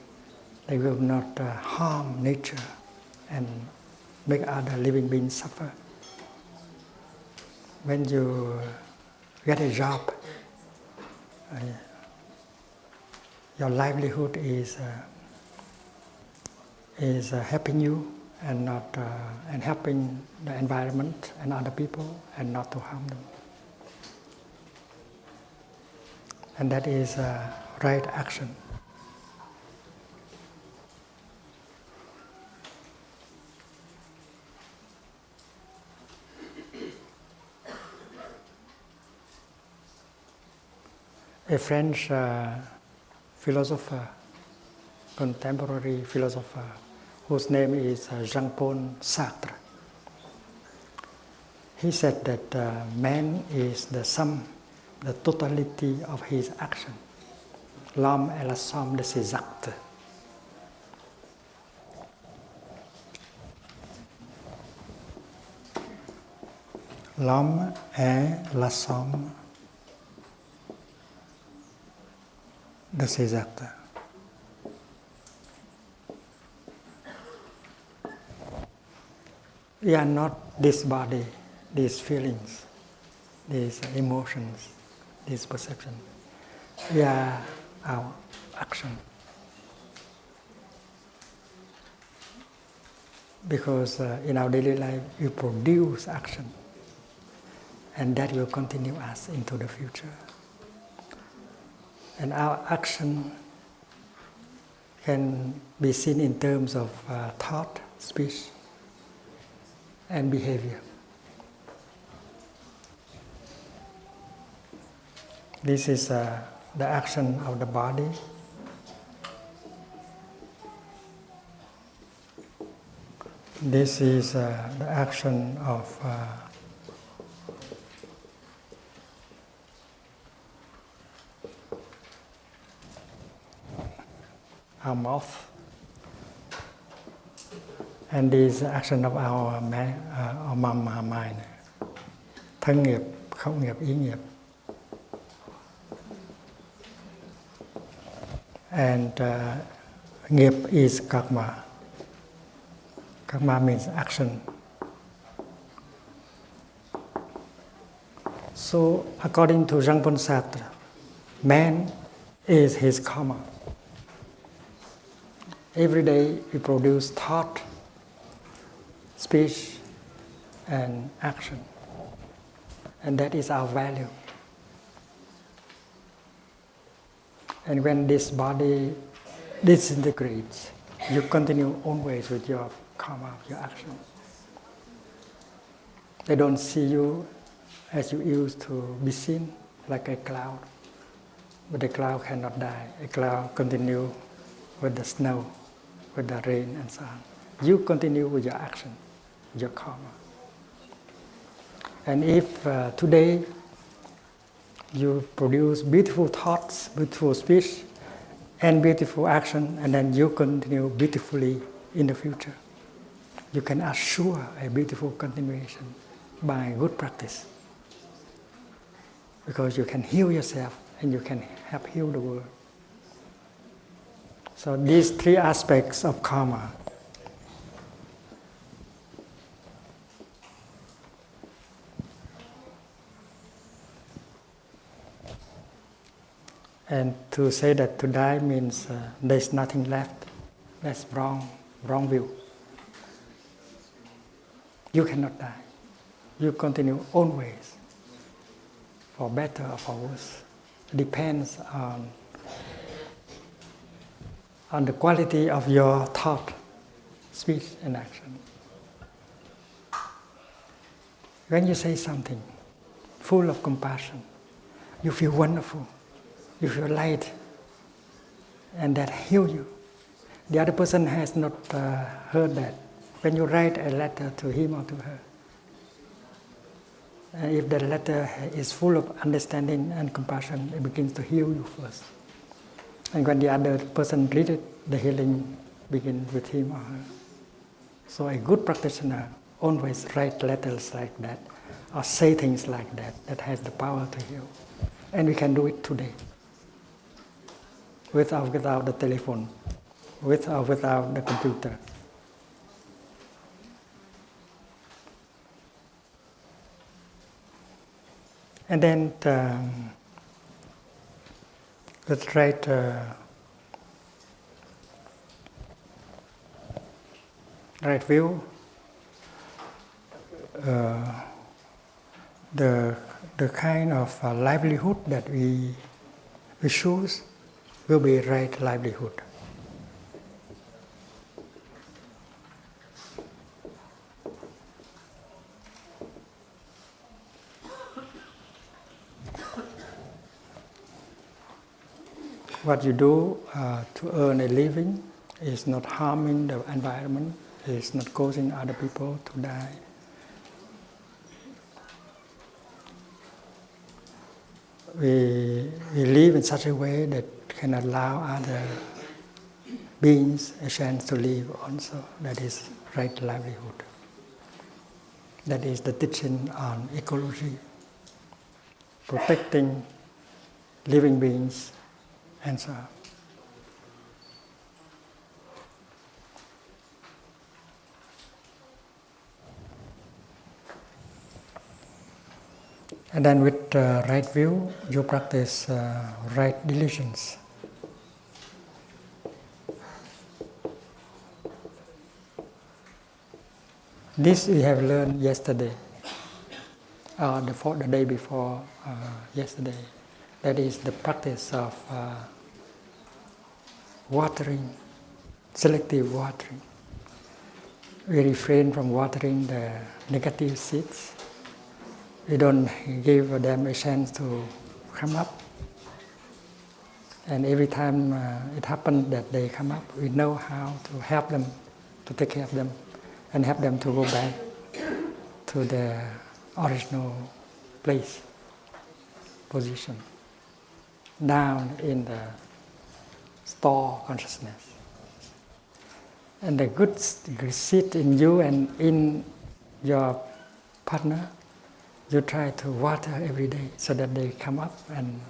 that you will not harm nature and make other living beings suffer. When you get a job, your livelihood is helping you and not and helping the environment and other people and not to harm them. And that is right action. A French philosopher, contemporary philosopher, whose name is Jean-Paul Sartre. He said that man is the sum, the totality of his action. L'homme est la somme de ses actes. L'homme est la somme de ses actes. We are not this body, these feelings, these emotions, these perceptions. We are our action. Because in our daily life, we produce action, and that will continue us into the future. And our action can be seen in terms of thought, speech, and behavior. This is the action of the body. This is the action of our mouth, and this is the action of our mind. Thân nghiệp, khẩu nghiệp, ý nghiệp. And nghiệp is karma. Karma means action. So, according to Jean-Paul Sartre, man is his karma. Every day we produce thought, speech, and action. And that is our value. And when this body disintegrates, you continue always with your karma, your action. They don't see you as you used to be seen, like a cloud. But the cloud cannot die. A cloud continues with the snow, with the rain and so on. You continue with your action, your karma. And if today you produce beautiful thoughts, beautiful speech, and beautiful action, and then you continue beautifully in the future, you can assure a beautiful continuation by good practice. Because you can heal yourself and you can help heal the world. So these three aspects of karma. And to say that to die means there's nothing left. That's wrong view. You cannot die. You continue always, for better or for worse. It depends on the quality of your thought, speech, and action. When you say something full of compassion, you feel wonderful, you feel light, and that heals you. The other person has not heard that. When you write a letter to him or to her, and if the letter is full of understanding and compassion, it begins to heal you first. And when the other person reads it, the healing begins with him or her. So a good practitioner always write letters like that, or say things like that, that has the power to heal. And we can do it today, with or without the telephone, with or without the computer. And then let's write right view. The kind of livelihood that we choose will be right livelihood. What you do to earn a living is not harming the environment, is not causing other people to die. We live in such a way that can allow other beings a chance to live also. That is right livelihood. That is the teaching on ecology, protecting living beings, and so on. And then with right view, you practice right diligence. This we have learned yesterday, the day before yesterday. That is the practice of watering, selective watering. We refrain from watering the negative seeds. We don't give them a chance to come up. And every time it happens that they come up, we know how to help them, to take care of them, and help them to go back to the original place, position, down in the store consciousness. And the good seed in you and in your partner, you try to water every day so that they come up and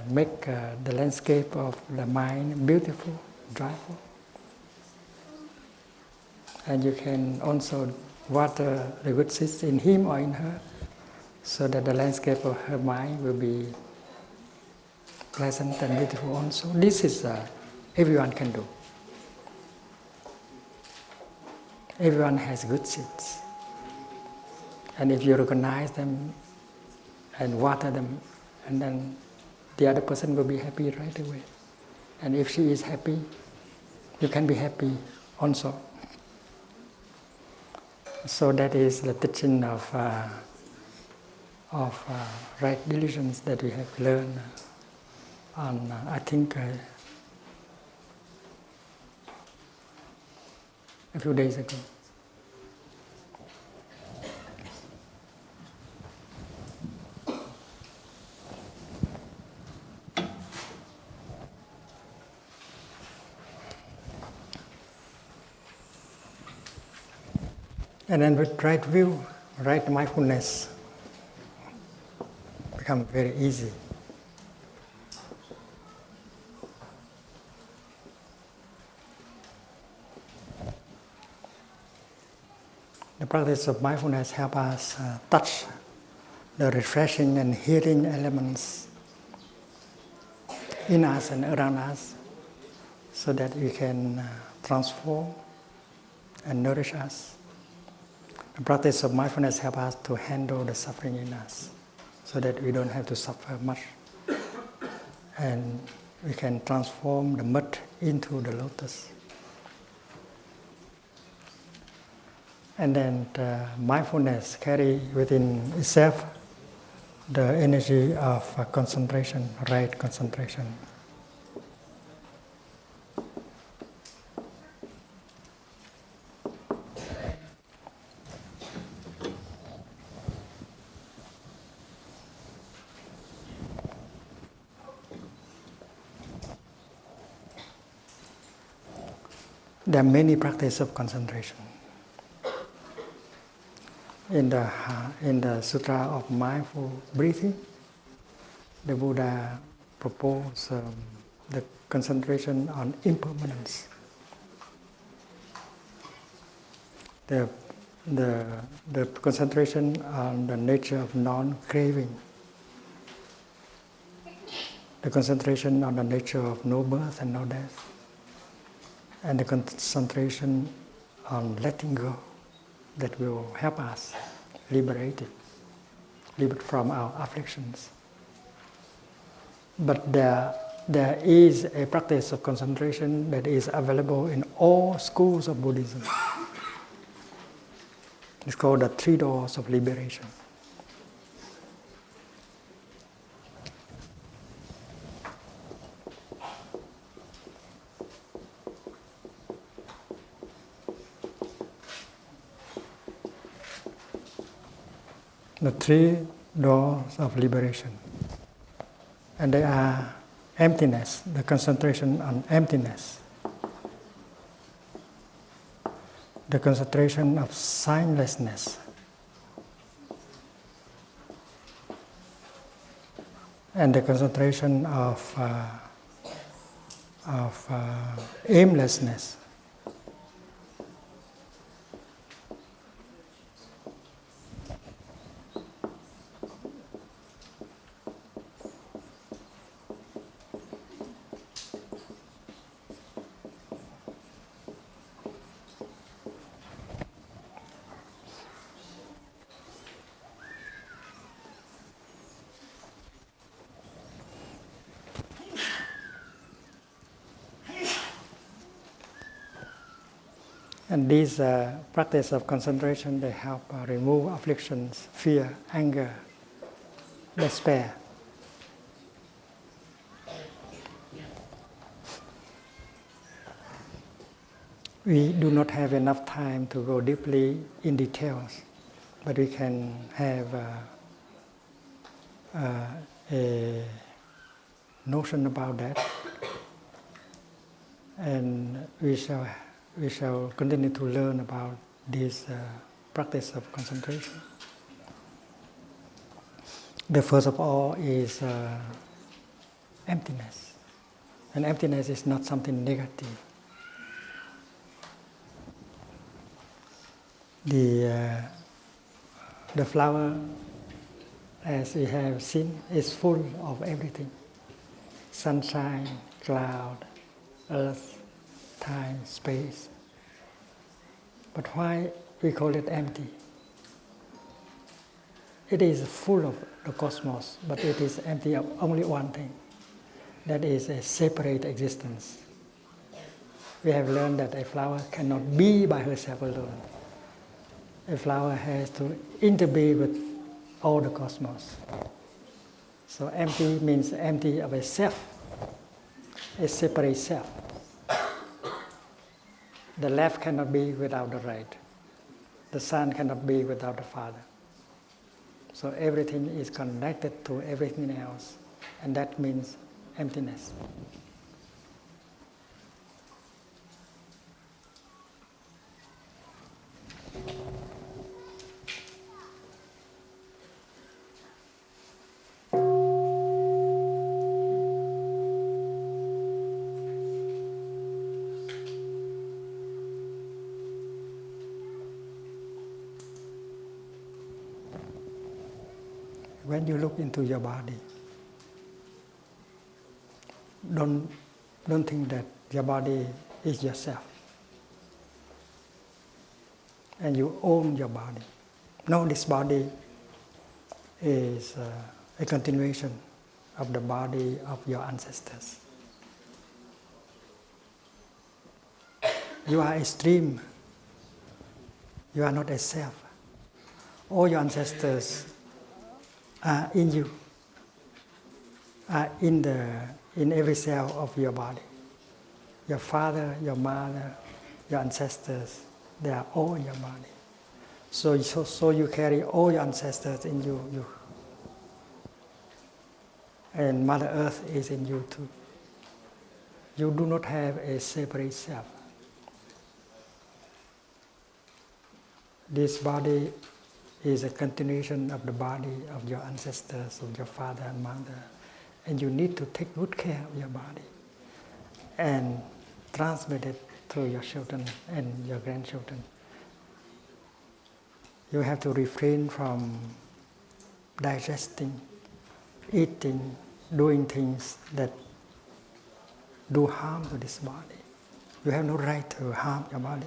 make the landscape of the mind beautiful, joyful. And you can also water the good seeds in him or in her so that the landscape of her mind will be pleasant and beautiful also. This is everyone can do. Everyone has good seeds. And if you recognize them and water them, and then the other person will be happy right away. And if she is happy, you can be happy also. So that is the teaching of right diligence that we have learned on, I think, a few days ago. And then with right view, right mindfulness becomes very easy. The practice of mindfulness helps us touch the refreshing and healing elements in us and around us, so that we can transform and nourish us. The practice of mindfulness helps us to handle the suffering in us, so that we don't have to suffer much. And we can transform the mud into the lotus. And then mindfulness carries within itself the energy of concentration, right concentration. There are many practices of concentration. In the Sutra of Mindful Breathing, the Buddha proposed the concentration on impermanence. The concentration on the nature of non-craving. The concentration on the nature of no birth and no death. And the concentration on letting go, that will help us liberate from our afflictions. But there is a practice of concentration that is available in all schools of Buddhism. It's called the Three Doors of Liberation. The three doors of liberation. And they are emptiness, the concentration on emptiness. The concentration of signlessness. And the concentration of aimlessness. And these practice of concentration, they help remove afflictions, fear, anger, despair. We do not have enough time to go deeply in details, but we can have a notion about that, and we shall continue to learn about this practice of concentration. The first of all is emptiness. And emptiness is not something negative. The flower, as we have seen, is full of everything. Sunshine, cloud, earth, time, space. But why we call it empty? It is full of the cosmos, but it is empty of only one thing. That is a separate existence. We have learned that a flower cannot be by herself alone. A flower has to interbe with all the cosmos. So empty means empty of a self, a separate self. The left cannot be without the right. The son cannot be without the father. So everything is connected to everything else, and that means emptiness. When you look into your body, don't think that your body is yourself and you own your body. No, this body is a continuation of the body of your ancestors. You are a stream. You are not a self. All your ancestors are in you, are in every cell of your body. Your father, your mother, your ancestors, they are all in your body. So you carry all your ancestors in you. And Mother Earth is in you too. You do not have a separate self. This body is a continuation of the body of your ancestors, of your father and mother. And you need to take good care of your body and transmit it to your children and your grandchildren. You have to refrain from digesting, eating, doing things that do harm to this body. You have no right to harm your body.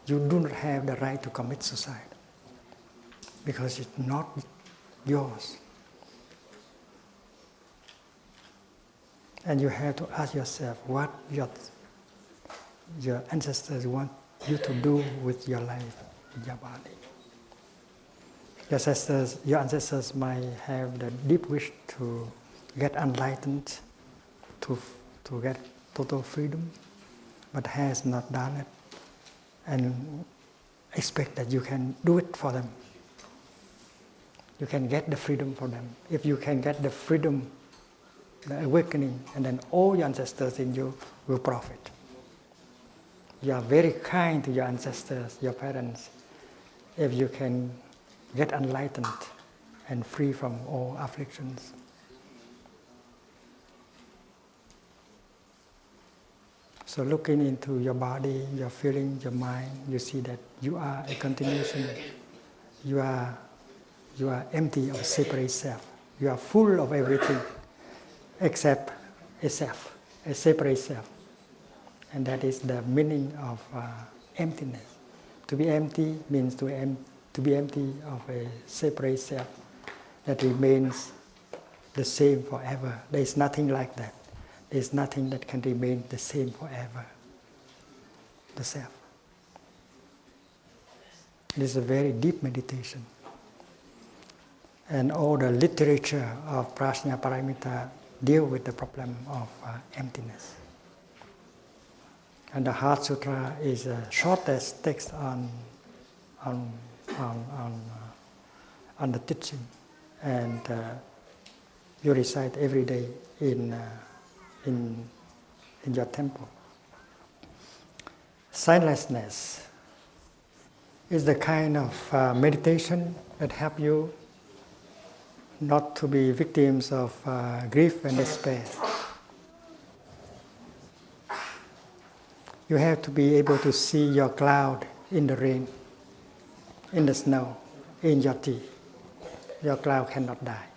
You do not have the right to commit suicide because it's not yours. And you have to ask yourself what your ancestors want you to do with your life, with your body. Your ancestors might have the deep wish to get enlightened, to get total freedom, but has not done it, and expect that you can do it for them. You can get the freedom for them. If you can get the freedom, the awakening, and then all your ancestors in you will profit. You are very kind to your ancestors, your parents, if you can get enlightened and free from all afflictions. So looking into your body, your feeling, your mind, you see that you are a continuation. You are empty of separate self. You are full of everything except a self, a separate self. And that is the meaning of emptiness. To be empty means to be empty of a separate self that remains the same forever. There is nothing like that. There is nothing that can remain the same forever. The self. This is a very deep meditation. And all the literature of Prajna Paramita deal with the problem of emptiness. And the Heart Sutra is the shortest text on the teaching, and you recite every day in your temple. Signlessness is the kind of meditation that help you not to be victims of grief and despair. You have to be able to see your cloud in the rain, in the snow, in your tea. Your cloud cannot die.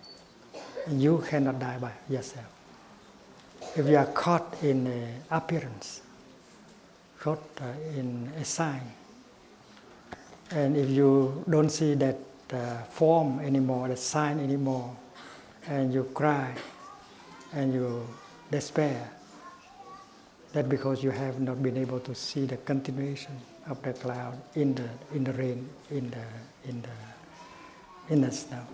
And you cannot die by yourself. If you are caught in an appearance, caught in a sign, and if you don't see that form anymore, that sign anymore, and you cry, and you despair, that's because you have not been able to see the continuation of the cloud in the rain, in the snow.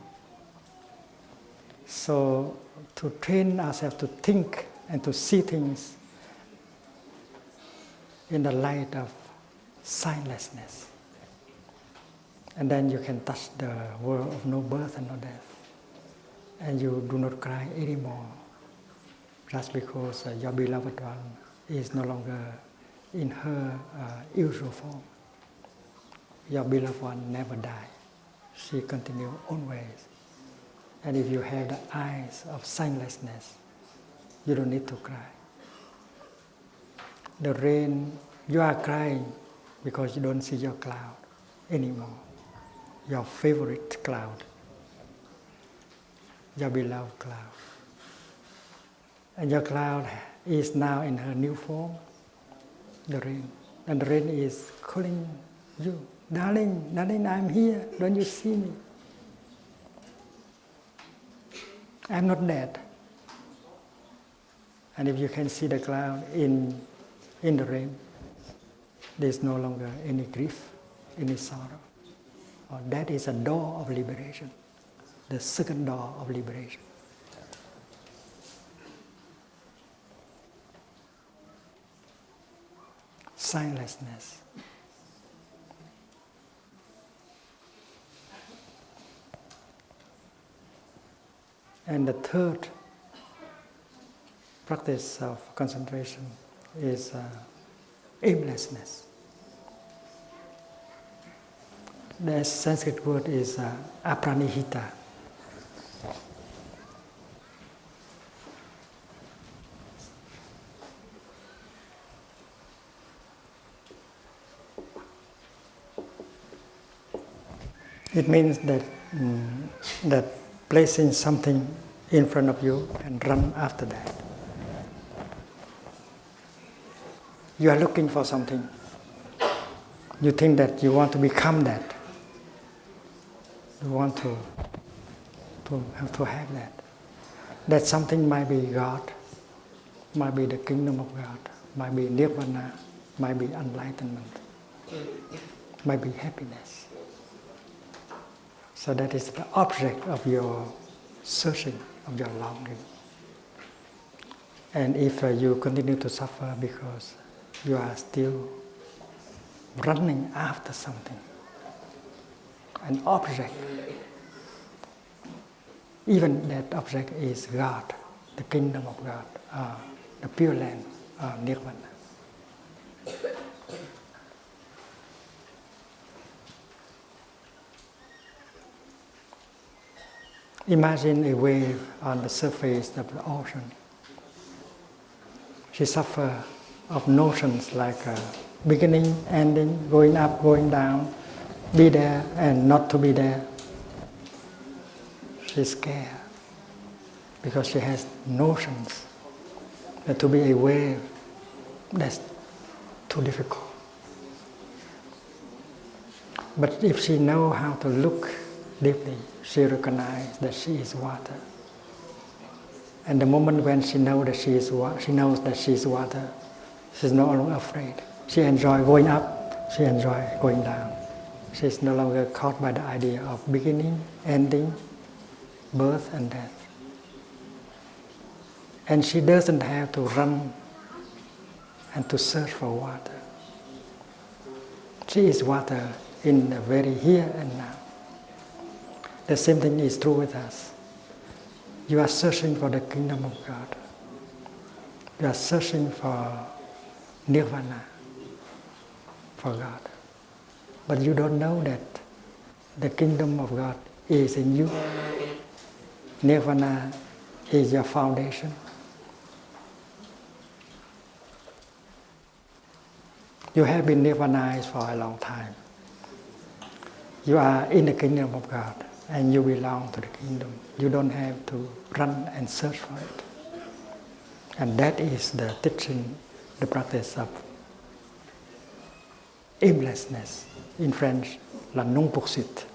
So to train ourselves to think and to see things in the light of signlessness. And then you can touch the world of no birth and no death. And you do not cry anymore just because your beloved one is no longer in her usual form. Your beloved one never died. She continues always. And if you have the eyes of signlessness, you don't need to cry. The rain, you are crying because you don't see your cloud anymore. Your favorite cloud, your beloved cloud. And your cloud is now in her new form, the rain. And the rain is calling you, darling, darling, I'm here, don't you see me? I'm not dead. And if you can see the cloud in the rain, there's no longer any grief, any sorrow. Or that is a door of liberation, the second door of liberation. Signlessness. And the third practice of concentration is aimlessness. The Sanskrit word is apranihita. It means that that placing something in front of you and run after that. You are looking for something. You think that you want to become that. You want to have that. That something might be God, might be the kingdom of God, might be nirvana, might be enlightenment, might be happiness. So that is the object of your searching, of your longing. And if you continue to suffer because you are still running after something, an object, even that object is God, the kingdom of God, the pure land, nirvana. Imagine a wave on the surface of the ocean. She suffers of notions like beginning, ending, going up, going down, be there and not to be there. She's scared because she has notions that to be a wave, that's too difficult. But if she knows how to look deeply, she recognizes that she is water. And the moment when she knows that she is water, she's no longer afraid. She enjoys going up, she enjoys going down. She's no longer caught by the idea of beginning, ending, birth and death. And she doesn't have to run and to search for water. She is water in the very here and now. The same thing is true with us. You are searching for the kingdom of God. You are searching for nirvana, for God. But you don't know that the kingdom of God is in you. Nirvana is your foundation. You have been nirvanized for a long time. You are in the kingdom of God and you belong to the kingdom. You don't have to run and search for it. And that is the teaching, the practice of aimlessness. In French, la non-poursuite.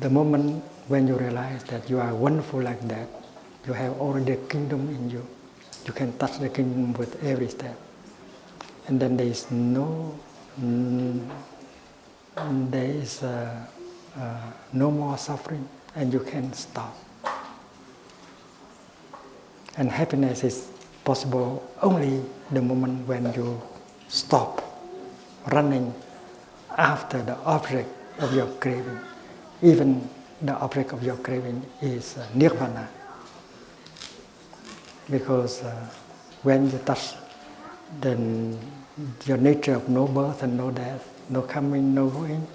The moment when you realize that you are wonderful like that, you have already a kingdom in you. You can touch the kingdom with every step. And then there is no more suffering, and you can stop. And happiness is possible only the moment when you stop running after the object of your craving. Even the object of your craving is nirvana. Because when you touch then your nature of no birth and no death, no coming, no going,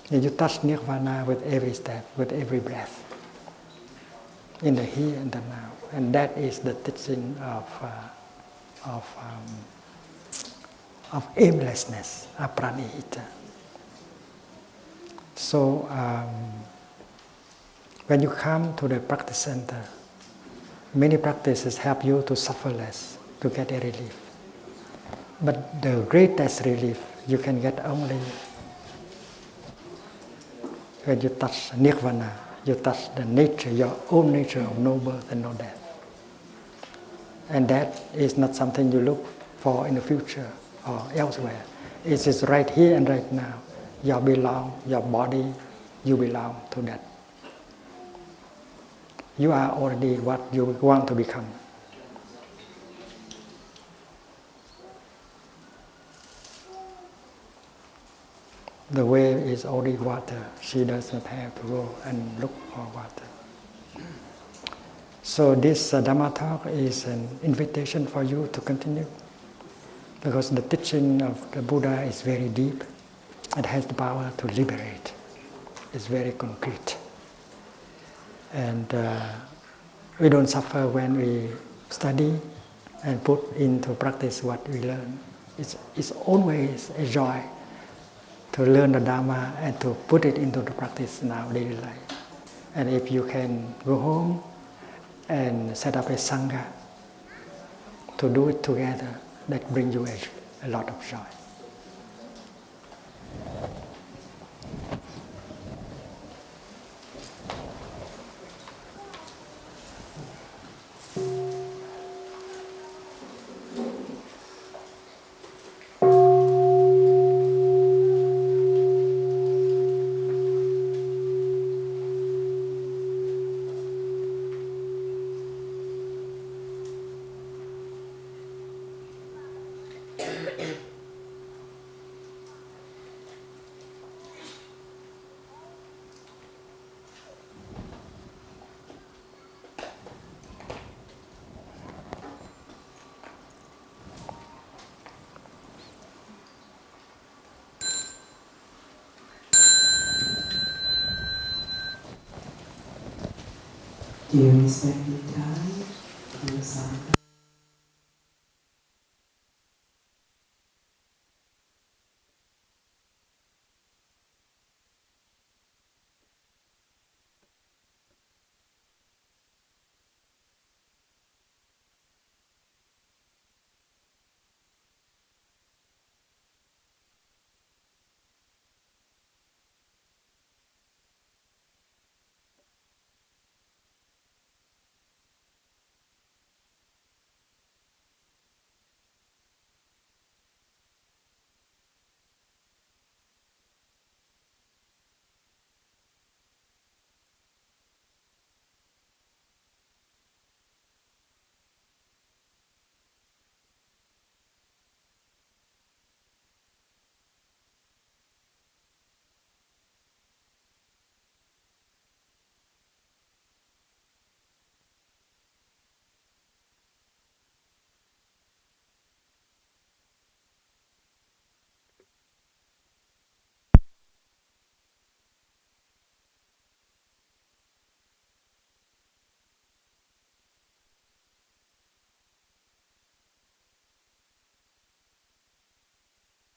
then you touch nirvana with every step, with every breath, in the here and the now. And that is the teaching of aimlessness, apranihita. So when you come to the practice center, Many practices help you to suffer less, to get a relief. But the greatest relief you can get only when you touch nirvana, you touch the nature, your own nature of no birth and no death. And that is not something you look for in the future or elsewhere. It is right here and right now. You belong, your body, you belong to that. You are already what you want to become. The whale is already water. She doesn't have to go and look for water. So this Dhamma talk is an invitation for you to continue, because the teaching of the Buddha is very deep. It has the power to liberate. It's very concrete. And we don't suffer when we study and put into practice what we learn. It's always a joy to learn the Dharma and to put it into the practice in our daily life. And if you can go home and set up a Sangha to do it together, that brings you a lot of joy. Dear respected Thay, dear Sangha,